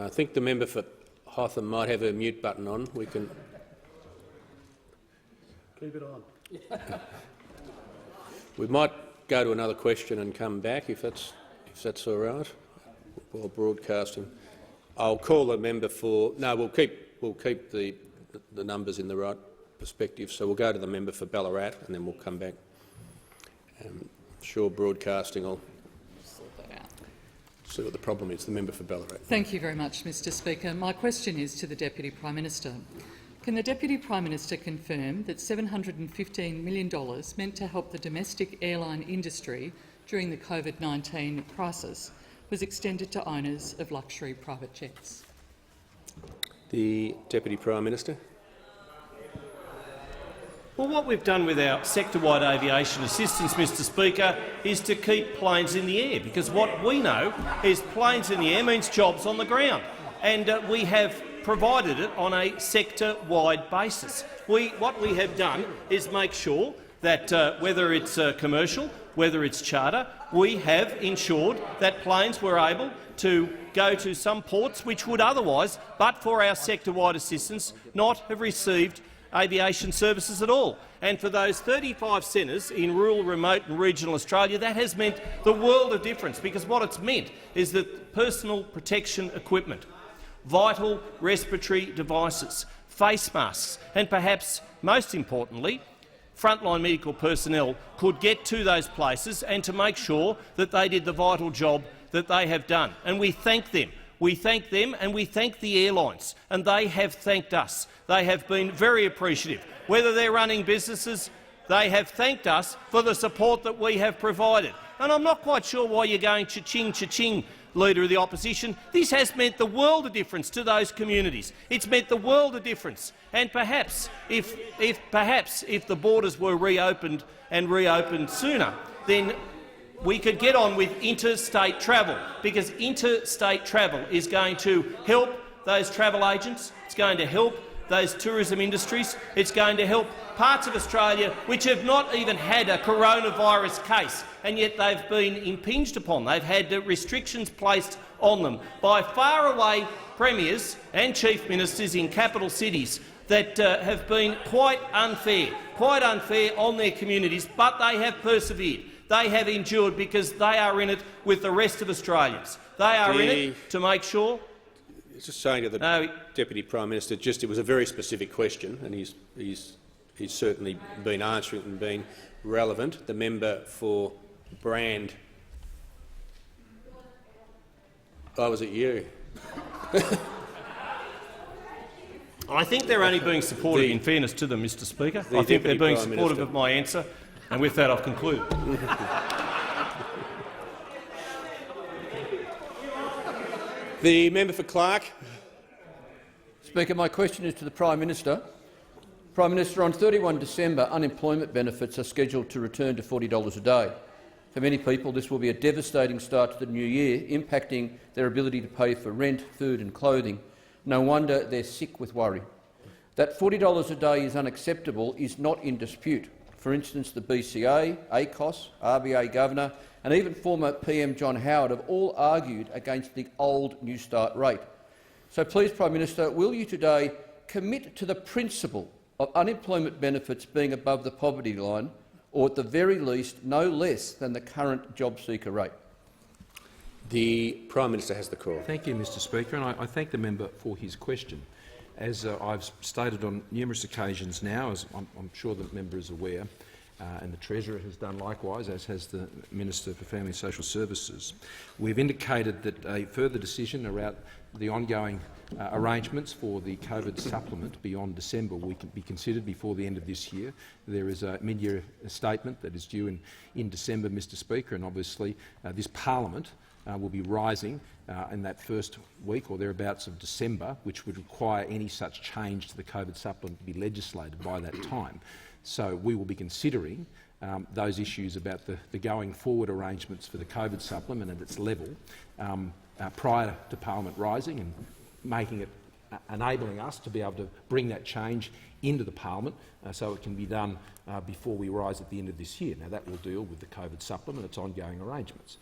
I think the member for Hotham might have her mute button on. We can keep it on. We might go to another question and come back if that's all right while broadcasting. I'll call the member for. No, we'll keep the numbers in the right perspective. So we'll go to the member for Ballarat and then we'll come back. Sure, broadcasting will see what the problem is. The member for Ballarat. Thank you very much, Mr Speaker. My question is to the Deputy Prime Minister. Can the Deputy Prime Minister confirm that $715 million meant to help the domestic airline industry during the COVID-19 crisis was extended to owners of luxury private jets? The Deputy Prime Minister. Well, what we've done with our sector-wide aviation assistance, Mr Speaker, is to keep planes in the air, because what we know is planes in the air means jobs on the ground, and we have provided it on a sector-wide basis. What we have done is make sure that whether it's commercial, whether it's charter, we have ensured that planes were able to go to some ports which would otherwise, but for our sector-wide assistance, not have received aviation services at all. And for those 35 centres in rural, remote and regional Australia, that has meant the world of difference, because what it's meant is that personal protection equipment, vital respiratory devices, face masks and perhaps most importantly, frontline medical personnel could get to those places and to make sure that they did the vital job that they have done. And we thank them. We thank them and we thank the airlines, and they have thanked us. They have been very appreciative. Whether they're running businesses, they have thanked us for the support that we have provided. And I'm not quite sure why you're going cha-ching, cha-ching, Leader of the Opposition. This has meant the world of difference to those communities. It's meant the world of difference. And perhaps if the borders were reopened and reopened sooner, then we could get on with interstate travel, because interstate travel is going to help those travel agents, it's going to help those tourism industries, it's going to help parts of Australia which have not even had a coronavirus case, and yet they've been impinged upon. They've had restrictions placed on them by faraway premiers and chief ministers in capital cities that have been quite unfair on their communities, but they have persevered. They have endured because they are in it with the rest of Australians. They are in it to make sure. Just saying to the Deputy Prime Minister, it was a very specific question, and he's certainly been answering it and been relevant. The member for Brand. Oh, was it you? I think they're only being supportive, in fairness to them, Mr Speaker. I think they're being supportive of my answer, and with that I've concluded. The member for Clark. Speaker, my question is to the Prime Minister. Prime Minister, on 31 December, unemployment benefits are scheduled to return to $40 a day. For many people, this will be a devastating start to the new year, impacting their ability to pay for rent, food and clothing. No wonder they're sick with worry. That $40 a day is unacceptable is not in dispute. For instance, the BCA, ACOS, RBA Governor and even former PM John Howard have all argued against the old New Start rate. So please, Prime Minister, will you today commit to the principle of unemployment benefits being above the poverty line, or at the very least no less than the current job seeker rate? The Prime Minister has the call. Thank you, Mr Speaker, and I thank the member for his question. As I've stated on numerous occasions now, as I'm sure the member is aware, and the Treasurer has done likewise, as has the Minister for Family and Social Services, we've indicated that a further decision around the ongoing arrangements for the COVID supplement beyond December will be considered before the end of this year. There is a mid-year statement that is due in December, Mr Speaker, and obviously this parliament will be rising in that first week or thereabouts of December, which would require any such change to the COVID supplement to be legislated by that time. So we will be considering those issues about the going forward arrangements for the COVID supplement at its level prior to Parliament rising, and making it enabling us to be able to bring that change into the Parliament so it can be done before we rise at the end of this year. Now, that will deal with the COVID supplement, its ongoing arrangements.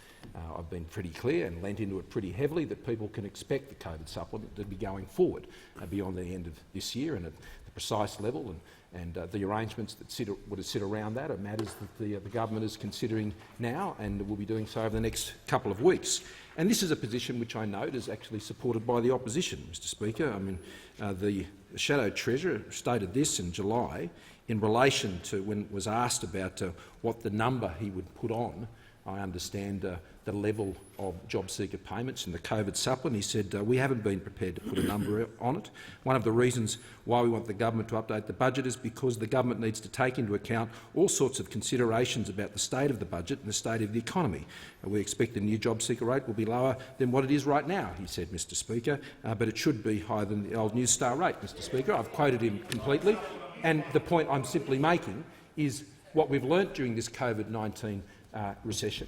I've been pretty clear and lent into it pretty heavily that people can expect the COVID supplement to be going forward beyond the end of this year, and at the precise level and the arrangements that would sit around that are matters that the government is considering now and will be doing so over the next couple of weeks. And this is a position which I note is actually supported by the opposition, Mr Speaker. I mean, the Shadow Treasurer stated this in July in relation to when was asked about what the number he would put on, I understand, the level of job seeker payments in the COVID supplement. He said, we haven't been prepared to put a number on it. One of the reasons why we want the government to update the budget is because the government needs to take into account all sorts of considerations about the state of the budget and the state of the economy. We expect the new job seeker rate will be lower than what it is right now, he said, Mr Speaker, but it should be higher than the old New Star rate, Mr Speaker. I've quoted him completely, and the point I'm simply making is what we've learnt during this COVID-19 recession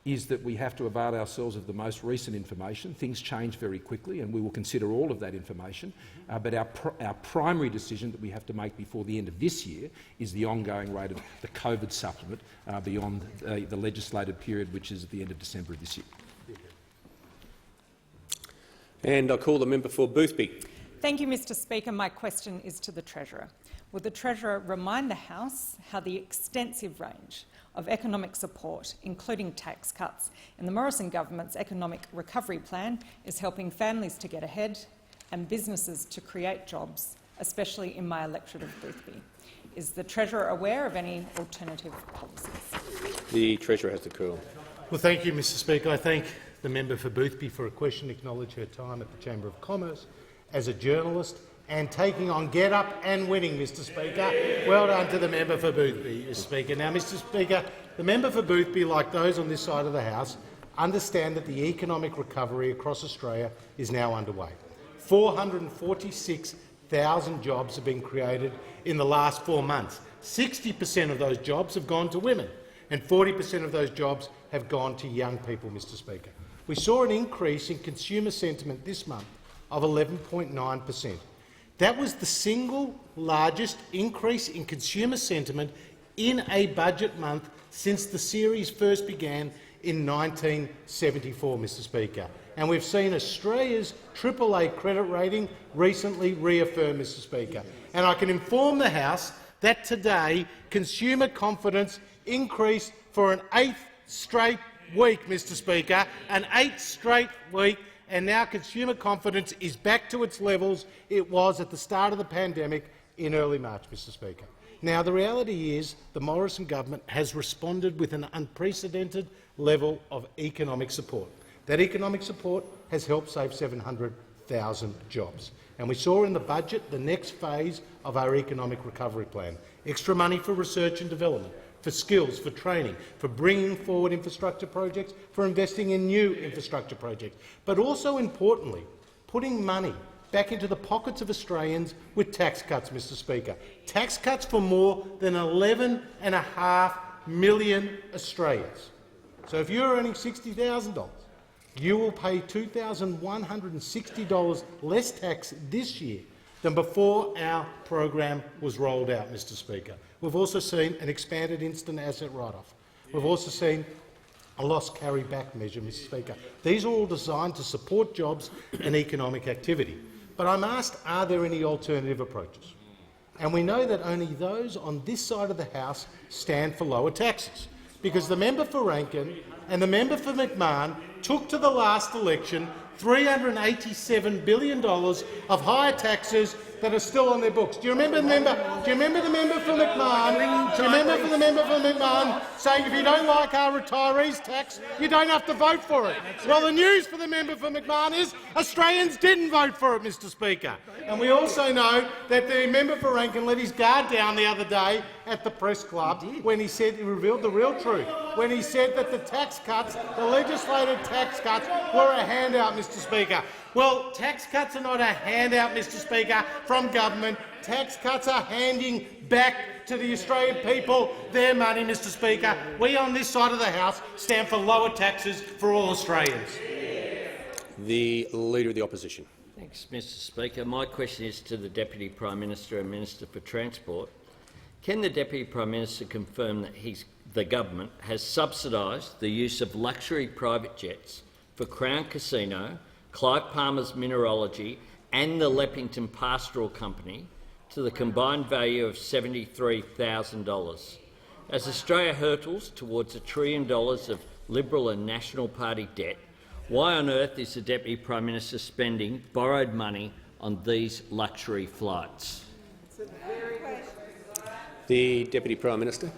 is that we have to avail ourselves of the most recent information. Things change very quickly, and we will consider all of that information. But our primary decision that we have to make before the end of this year is the ongoing rate of the COVID supplement beyond the legislated period, which is at the end of December of this year. And I call the member for Boothby. Thank you, Mr Speaker. My question is to the Treasurer. Will the Treasurer remind the House how the extensive range of economic support, including tax cuts, in the Morrison government's economic recovery plan is helping families to get ahead and businesses to create jobs, especially in my electorate of Boothby? Is the Treasurer aware of any alternative policies? The Treasurer has the call. Well, thank you, Mr Speaker. I thank the member for Boothby for a question, acknowledge her time at the Chamber of Commerce as a journalist and taking on Get Up and winning, Mr Speaker. Well done to the member for Boothby, Mr Speaker. Now, Mr Speaker, the member for Boothby, like those on this side of the House, understand that the economic recovery across Australia is now underway. 446,000 jobs have been created in the last 4 months. 60% of those jobs have gone to women, and 40% of those jobs have gone to young people, Mr Speaker. We saw an increase in consumer sentiment this month of 11.9%. That was the single largest increase in consumer sentiment in a budget month since the series first began in 1974, Mr Speaker. And we've seen Australia's AAA credit rating recently reaffirmed, Mr Speaker. And I can inform the House that today consumer confidence increased for an 8th straight week, Mr Speaker, an 8th straight week, and now consumer confidence is back to its levels it was at the start of the pandemic in early March, Mr Speaker. Now, the reality is the Morrison government has responded with an unprecedented level of economic support. That economic support has helped save 700,000 jobs. And we saw in the budget the next phase of our economic recovery plan, extra money for research and development, for skills, for training, for bringing forward infrastructure projects, for investing in new infrastructure projects, but also, importantly, putting money back into the pockets of Australians with tax cuts, Mr Speaker. Tax cuts for more than 11.5 million Australians. So if you're earning $60,000, you will pay $2,160 less tax this year than before our program was rolled out, Mr Speaker. We've also seen an expanded instant asset write-off. We've also seen a loss carry-back measure, Mr Speaker. These are all designed to support jobs and economic activity. But I'm asked, are there any alternative approaches? And we know that only those on this side of the House stand for lower taxes, because the member for Rankin and the member for McMahon took to the last election $387 billion of higher taxes that are still on their books. Do you remember the member? Do you remember the member for McMahon? Do you remember the member for McMahon saying if you don't like our retirees' tax, you don't have to vote for it? Well, the news for the member for McMahon is Australians didn't vote for it, Mr Speaker. And we also know that the member for Rankin let his guard down the other day at the press club when he revealed the real truth, when he said that the tax cuts, the legislated tax cuts, were a handout, Mr Speaker. Well, tax cuts are not a handout, Mr Speaker, from government. Tax cuts are handing back to the Australian people their money, Mr Speaker. We on this side of the House stand for lower taxes for all Australians. The Leader of the Opposition. Thanks, Mr Speaker. My question is to the Deputy Prime Minister and Minister for Transport. Can the Deputy Prime Minister confirm that the government has subsidised the use of luxury private jets for Crown Casino, Clive Palmer's Mineralogy and the Leppington Pastoral Company to the combined value of $73,000? As Australia hurtles towards $1 trillion of Liberal and National Party debt, why on earth is the Deputy Prime Minister spending borrowed money on these luxury flights? The Deputy Prime Minister.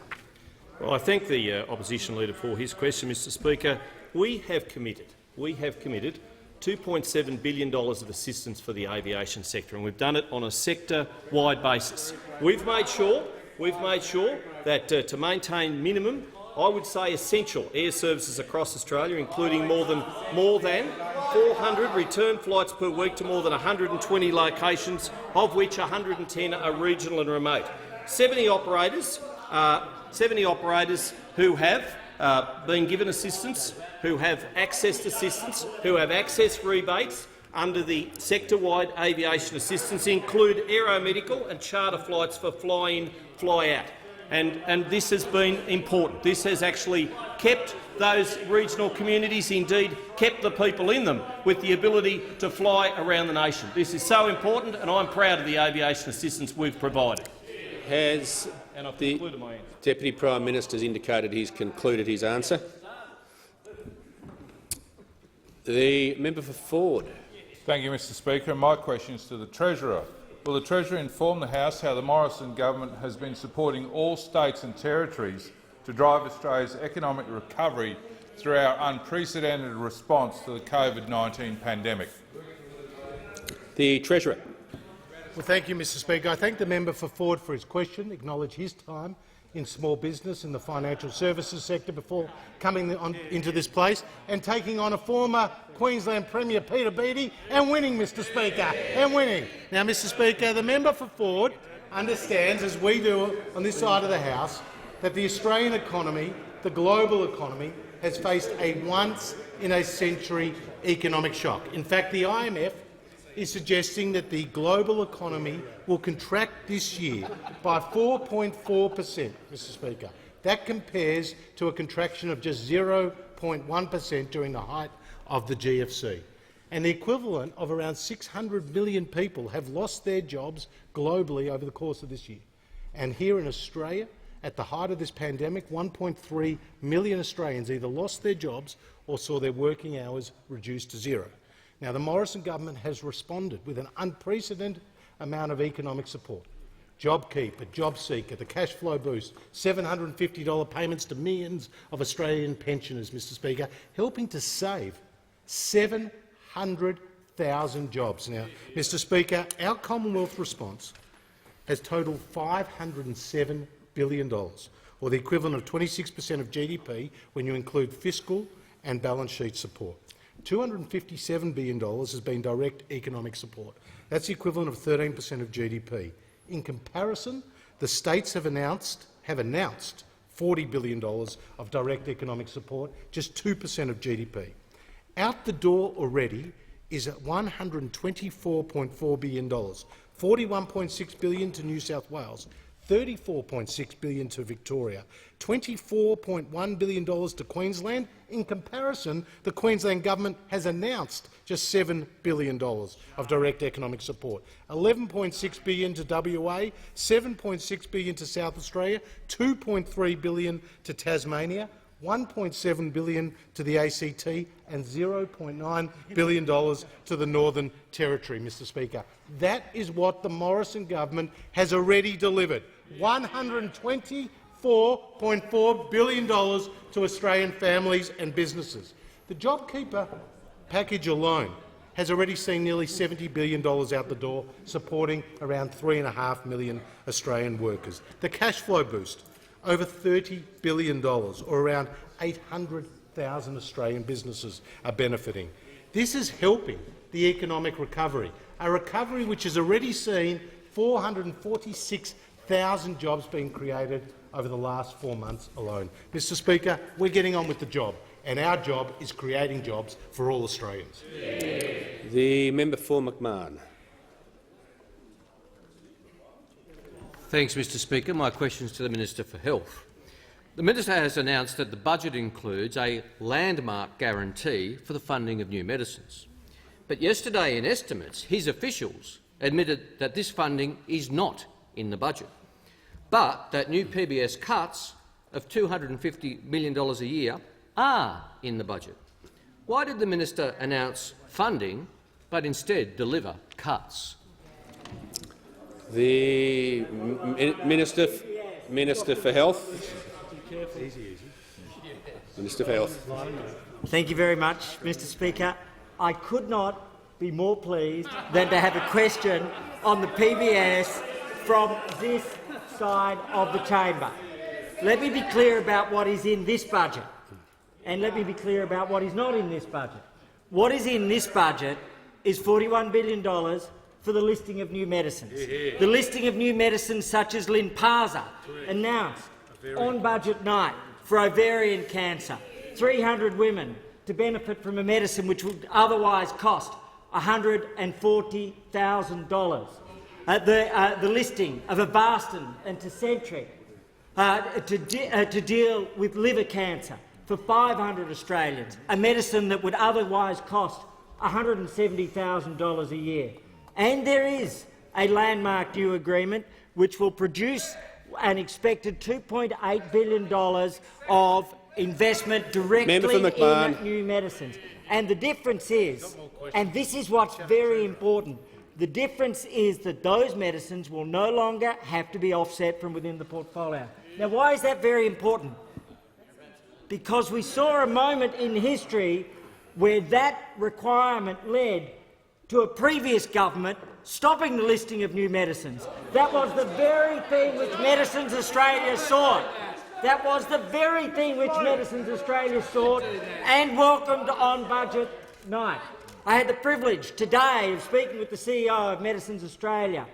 Well, I thank the opposition leader for his question, Mr Speaker. we have committed $2.7 billion of assistance for the aviation sector, and we've done it on a sector-wide basis. We've made sure that to maintain minimum, I would say essential, air services across Australia, including more than 400 return flights per week to more than 120 locations, of which 110 are regional and remote. 70 operators who have been given assistance, who have accessed assistance, who have accessed rebates under the sector-wide aviation assistance include aeromedical and charter flights for fly-in, fly-out. And this has been important. This has actually kept those regional communities, indeed kept the people in them, with the ability to fly around the nation. This is so important, and I'm proud of the aviation assistance we've provided. Has the Deputy Prime Minister indicated he's concluded his answer? The member for Ford. Thank you, Mr Speaker. My question is to the Treasurer. Will the Treasurer inform the House how the Morrison government has been supporting all states and territories to drive Australia's economic recovery through our unprecedented response to the COVID-19 pandemic? The Treasurer. Well, thank you, Mr Speaker. I thank the member for Ford for his question, acknowledge his time in small business and the financial services sector before coming into this place and taking on a former Queensland Premier, Peter Beattie, and winning, Mr Speaker, and winning. Now, Mr Speaker, the member for Ford understands, as we do on this side of the House, that the Australian economy, the global economy, has faced a once-in-a-century economic shock. In fact, the IMF is suggesting that the global economy will contract this year by 4.4%, Mr Speaker. That compares to a contraction of just 0.1% during the height of the GFC. And the equivalent of around 600 million people have lost their jobs globally over the course of this year. And here in Australia, at the height of this pandemic, 1.3 million Australians either lost their jobs or saw their working hours reduced to zero. Now, the Morrison government has responded with an unprecedented amount of economic support. JobKeeper, JobSeeker, the cash flow boost, $750 payments to millions of Australian pensioners, Mr Speaker, helping to save 700,000 jobs. Now, Mr Speaker, our Commonwealth response has totalled $507 billion, or the equivalent of 26% of GDP when you include fiscal and balance sheet support. $257 billion has been direct economic support. That's the equivalent of 13% of GDP. In comparison, the states have announced $40 billion of direct economic support, just 2% of GDP. Out the door already is at $124.4 billion, $41.6 billion to New South Wales, $34.6 billion to Victoria, $24.1 billion to Queensland. In comparison, the Queensland government has announced just $7 billion of direct economic support, $11.6 billion to WA, $7.6 billion to South Australia, $2.3 billion to Tasmania, $1.7 billion to the ACT and $0.9 billion to the Northern Territory, Mr Speaker. That is what the Morrison government has already delivered, $124.4 billion to Australian families and businesses. The JobKeeper package alone has already seen nearly $70 billion out the door, supporting around 3.5 million Australian workers. The cash flow boost, over $30 billion, or around 800,000 Australian businesses are benefiting. This is helping the economic recovery, a recovery which has already seen 446,000 jobs being created over the last 4 months alone. Mr Speaker, we're getting on with the job, and our job is creating jobs for all Australians. The member for McMahon. Thanks, Mr Speaker. My question is to the Minister for Health. The Minister has announced that the budget includes a landmark guarantee for the funding of new medicines. But yesterday in estimates, his officials admitted that this funding is not in the budget, but that new PBS cuts of $250 million a year are in the budget. Why did the Minister announce funding but instead deliver cuts? The Minister for Health. Minister for Health. Thank you very much, Mr Speaker. I could not be more pleased than to have a question on the PBS from this side of the chamber. Let me be clear about what is in this budget, and let me be clear about what is not in this budget. What is in this budget is $41 billion for the listing of new medicines. The listing of new medicines such as Lynparza, announced on budget night for ovarian cancer. 300 women to benefit from a medicine which would otherwise cost $140,000. The listing of Avastin and Tecentriq to deal with liver cancer for 500 Australians, a medicine that would otherwise cost $170,000 a year. And there is a landmark new agreement which will produce an expected $2.8 billion of investment directly in new medicines. And the difference is, and this is what's very important, the difference is that those medicines will no longer have to be offset from within the portfolio. Now, why is that very important? Because we saw a moment in history where that requirement led to a previous government stopping the listing of new medicines. That was the very thing which Medicines Australia sought. That was the very thing which Medicines Australia sought and welcomed on budget night. I had the privilege today of speaking with the CEO of Medicines Australia,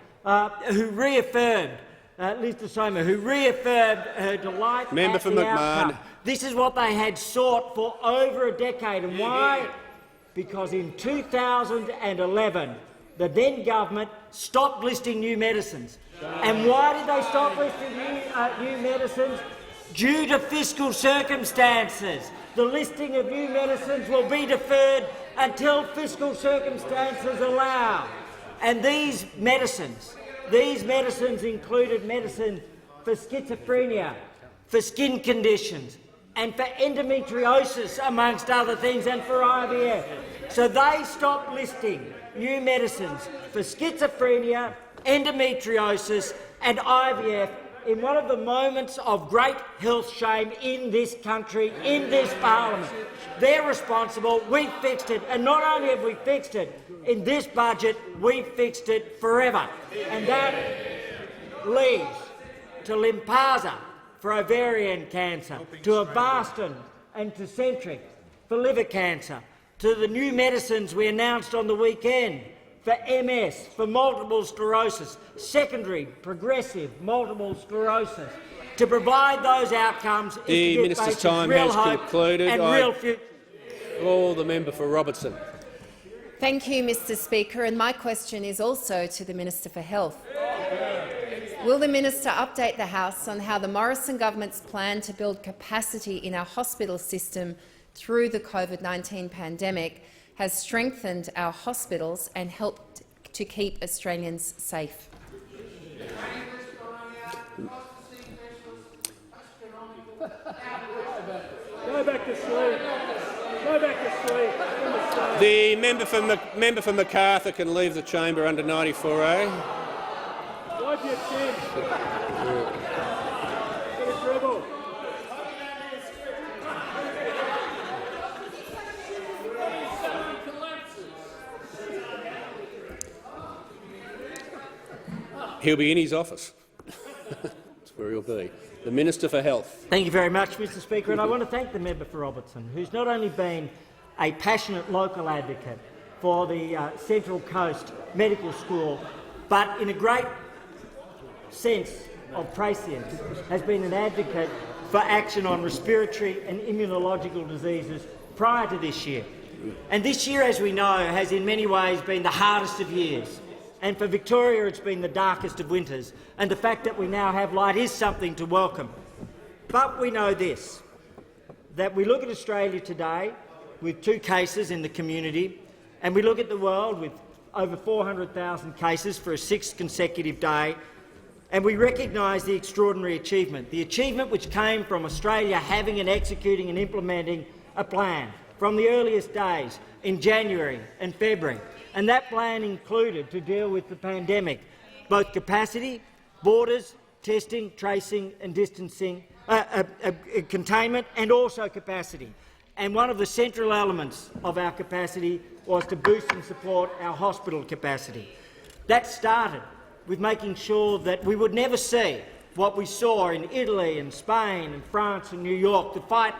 who reaffirmed, Liz De Soma, who reaffirmed her delight at the outcome. This is what they had sought for over a decade. And why? Because in 2011, the then government stopped listing new medicines. And why did they stop listing new medicines? Due to fiscal circumstances. The listing of new medicines will be deferred until fiscal circumstances allow. And these medicines included medicine for schizophrenia, for skin conditions, and for endometriosis, amongst other things, and for IVF. So they stopped listing new medicines for schizophrenia, endometriosis and IVF in one of the moments of great health shame in this country, in this parliament. They're responsible. We fixed it. And not only have we fixed it, in this budget we fixed it forever. And that leads to Lynparza for ovarian cancer, to Avastin and Tecentriq for liver cancer, to the new medicines we announced on the weekend for MS, for multiple sclerosis, secondary progressive multiple sclerosis. To provide those outcomes the is to minister's give time real has hope concluded. And real future. The member for Robertson. Thank you, Mr Speaker, and my question is also to the Minister for Health. Will the minister update the House on how the Morrison government's plan to build capacity in our hospital system through the COVID-19 pandemic has strengthened our hospitals and helped to keep Australians safe? Go back to sleep. Go back to sleep. The member for Macarthur can leave the chamber under 94A. Wipe your chin. Get a dribble. He'll be in his office. That's where he'll be. The Minister for Health. Thank you very much, Mr Speaker, and I want to thank the member for Robertson, who's not only been a passionate local advocate for the Central Coast Medical School, but in a great sense of prescience has been an advocate for action on respiratory and immunological diseases prior to this year. And this year, as we know, has in many ways been the hardest of years. And for Victoria, it's been the darkest of winters, and the fact that we now have light is something to welcome. But we know this, that we look at Australia today with 2 cases in the community, and we look at the world with over 400,000 cases for a 6th consecutive day, and we recognise the extraordinary achievement, the achievement which came from Australia having and executing and implementing a plan from the earliest days in January and February. And that plan included, to deal with the pandemic, both capacity, borders, testing, tracing and distancing, containment, and also capacity. and one of the central elements of our capacity was to boost and support our hospital capacity. That started with making sure that we would never see what we saw in Italy and Spain and France and New York, the fight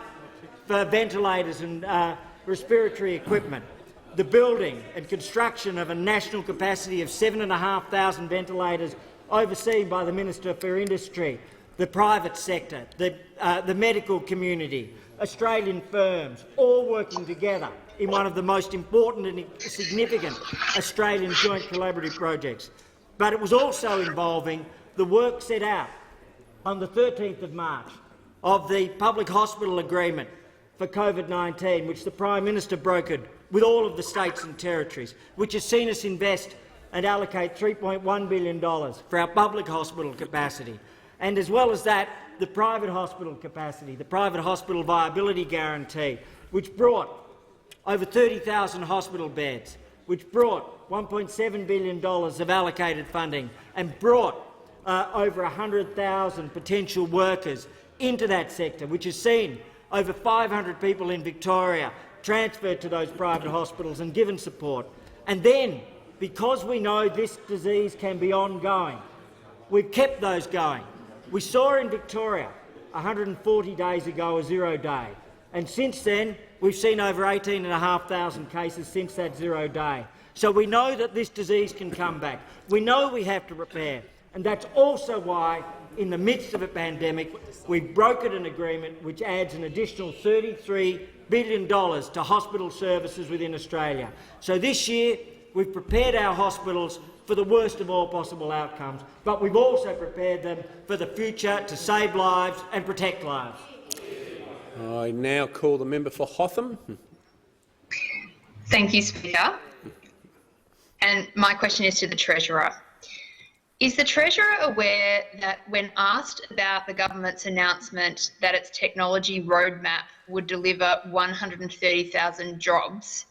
for ventilators and respiratory equipment, the building and construction of a national capacity of 7,500 ventilators overseen by the Minister for Industry, the private sector, the medical community, Australian firms, all working together in one of the most important and significant Australian joint collaborative projects. But it was also involving the work set out on the 13th of March of the public hospital agreement for COVID-19, which the Prime Minister brokered with all of the states and territories, which has seen us invest and allocate $3.1 billion for our public hospital capacity. And as well as that, the private hospital capacity, the private hospital viability guarantee, which brought over 30,000 hospital beds, which brought $1.7 billion of allocated funding and brought over 100,000 potential workers into that sector, which has seen over 500 people in Victoria transferred to those private hospitals and given support. And then, because we know this disease can be ongoing, we've kept those going. We saw in Victoria 140 days ago a 0 day, and since then we've seen over 18,500 cases since that 0 day. So we know that this disease can come back. We know we have to prepare, and that's also why, in the midst of a pandemic, we've brokered an agreement which adds an additional $33 billion to hospital services within Australia. So this year we've prepared our hospitals for the worst of all possible outcomes, but we've also prepared them for the future to save lives and protect lives. I now call the member for Hotham. Thank you, Speaker. And my question is to the Treasurer. Is the Treasurer aware that when asked about the government's announcement that its technology roadmap would deliver 130,000 jobs,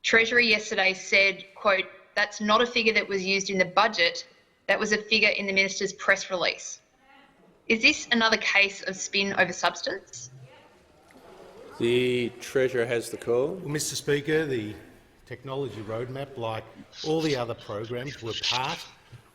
Treasury yesterday said, quote, "That's not a figure that was used in the budget, that was a figure in the Minister's press release." Is this another case of spin over substance? The Treasurer has the call. Well, Mr Speaker, the technology roadmap, like all the other programs, were part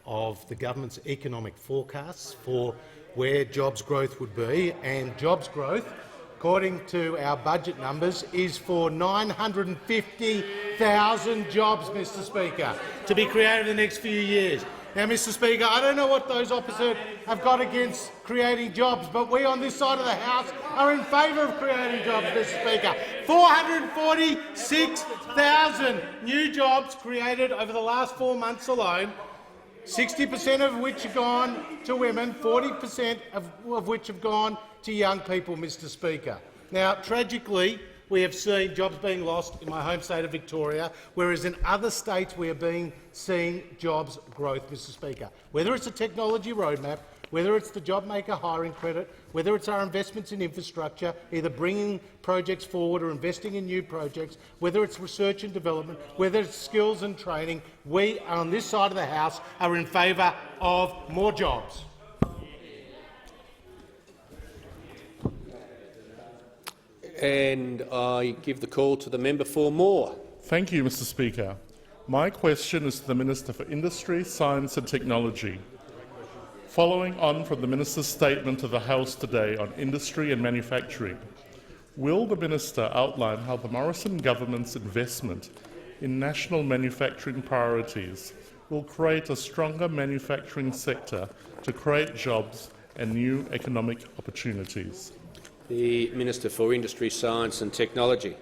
of the government's economic forecasts for where jobs growth would be, and jobs growth, according to our budget numbers, is for 950,000 jobs, Mr Speaker, to be created in the next few years. Now, Mr Speaker, I don't know what those opposite have got against creating jobs, but we on this side of the House are in favour of creating jobs, Mr Speaker. 446,000 new jobs created over the last 4 months alone, 60% of which have gone to women, 40% of which have gone to young people, Mr Speaker. Now, tragically, we have seen jobs being lost in my home state of Victoria, whereas in other states we are seeing jobs growth, Mr Speaker. Whether it's a technology roadmap, whether it's the JobMaker hiring credit, whether it's our investments in infrastructure, either bringing projects forward or investing in new projects, whether it's research and development, whether it's skills and training, we on this side of the House are in favour of more jobs. And I give the call to the member for Moore. Thank you, Mr Speaker. My question is to the Minister for Industry, Science and Technology. Following on from the Minister's statement to the House today on industry and manufacturing, will the Minister outline how the Morrison government's investment in national manufacturing priorities will create a stronger manufacturing sector to create jobs and new economic opportunities? The Minister for Industry, Science and Technology.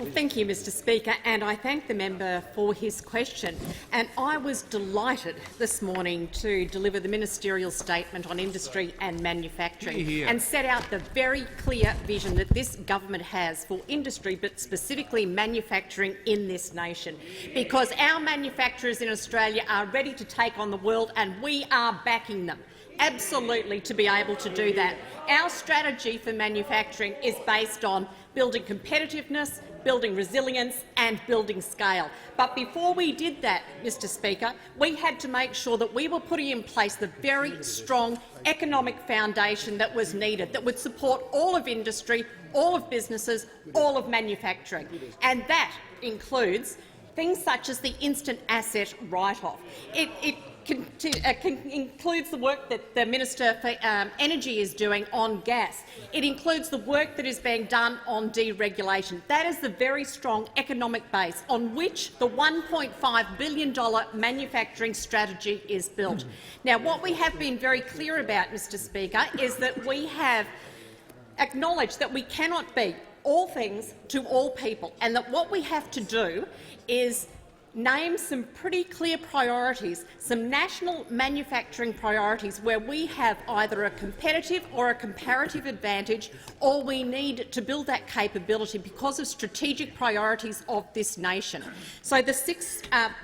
Well, thank you, Mr Speaker, and I thank the member for his question. And I was delighted this morning to deliver the ministerial statement on industry and manufacturing and set out the very clear vision that this government has for industry, but specifically manufacturing in this nation, because our manufacturers in Australia are ready to take on the world and we are backing them. Absolutely, to be able to do that. Our strategy for manufacturing is based on building competitiveness, building resilience and building scale. But before we did that, Mr Speaker, we had to make sure that we were putting in place the very strong economic foundation that was needed, that would support all of industry, all of businesses, all of manufacturing. And that includes things such as the instant asset write-off. It includes the work that the Minister for Energy is doing on gas. It includes the work that is being done on deregulation. That is the very strong economic base on which the $1.5 billion manufacturing strategy is built. Now, what we have been very clear about, Mr Speaker, is that we have acknowledged that we cannot be all things to all people, and that what we have to do is name some pretty clear priorities, some national manufacturing priorities where we have either a competitive or a comparative advantage, or we need to build that capability because of strategic priorities of this nation. So the 6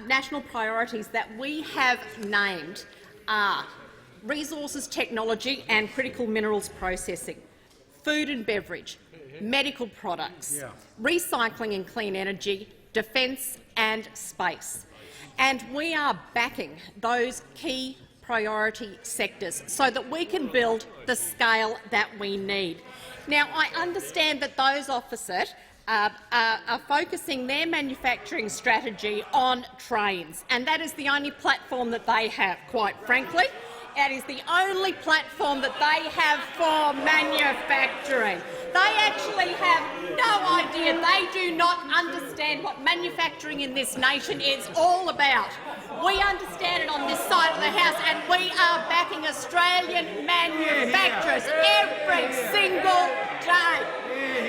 national priorities that we have named are resources, technology and critical minerals processing, food and beverage, medical products, recycling and clean energy, defence and space. And we are backing those key priority sectors so that we can build the scale that we need. Now, I understand that those opposite are focusing their manufacturing strategy on trains, and that is the only platform that they have, quite frankly. That is the only platform that they have for manufacturing. They actually have no idea. They do not understand what manufacturing in this nation is all about. We understand it on this side of the House, and we are backing Australian manufacturers every single day.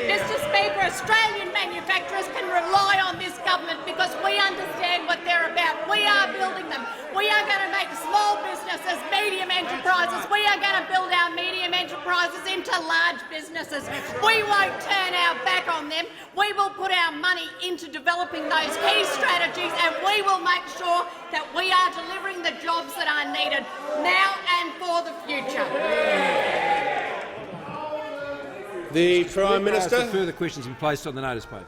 Mr Speaker, Australian manufacturers can rely on this government because we understand what they're about. We are building them. We are going to make small businesses medium enterprises. We are going to build our medium enterprises into large businesses. We won't turn our back on them. We will put our money into developing those key strategies, and we will make sure that we are delivering the jobs that are needed now and for the future. The Prime Minister. Further questions been placed on the notice paper.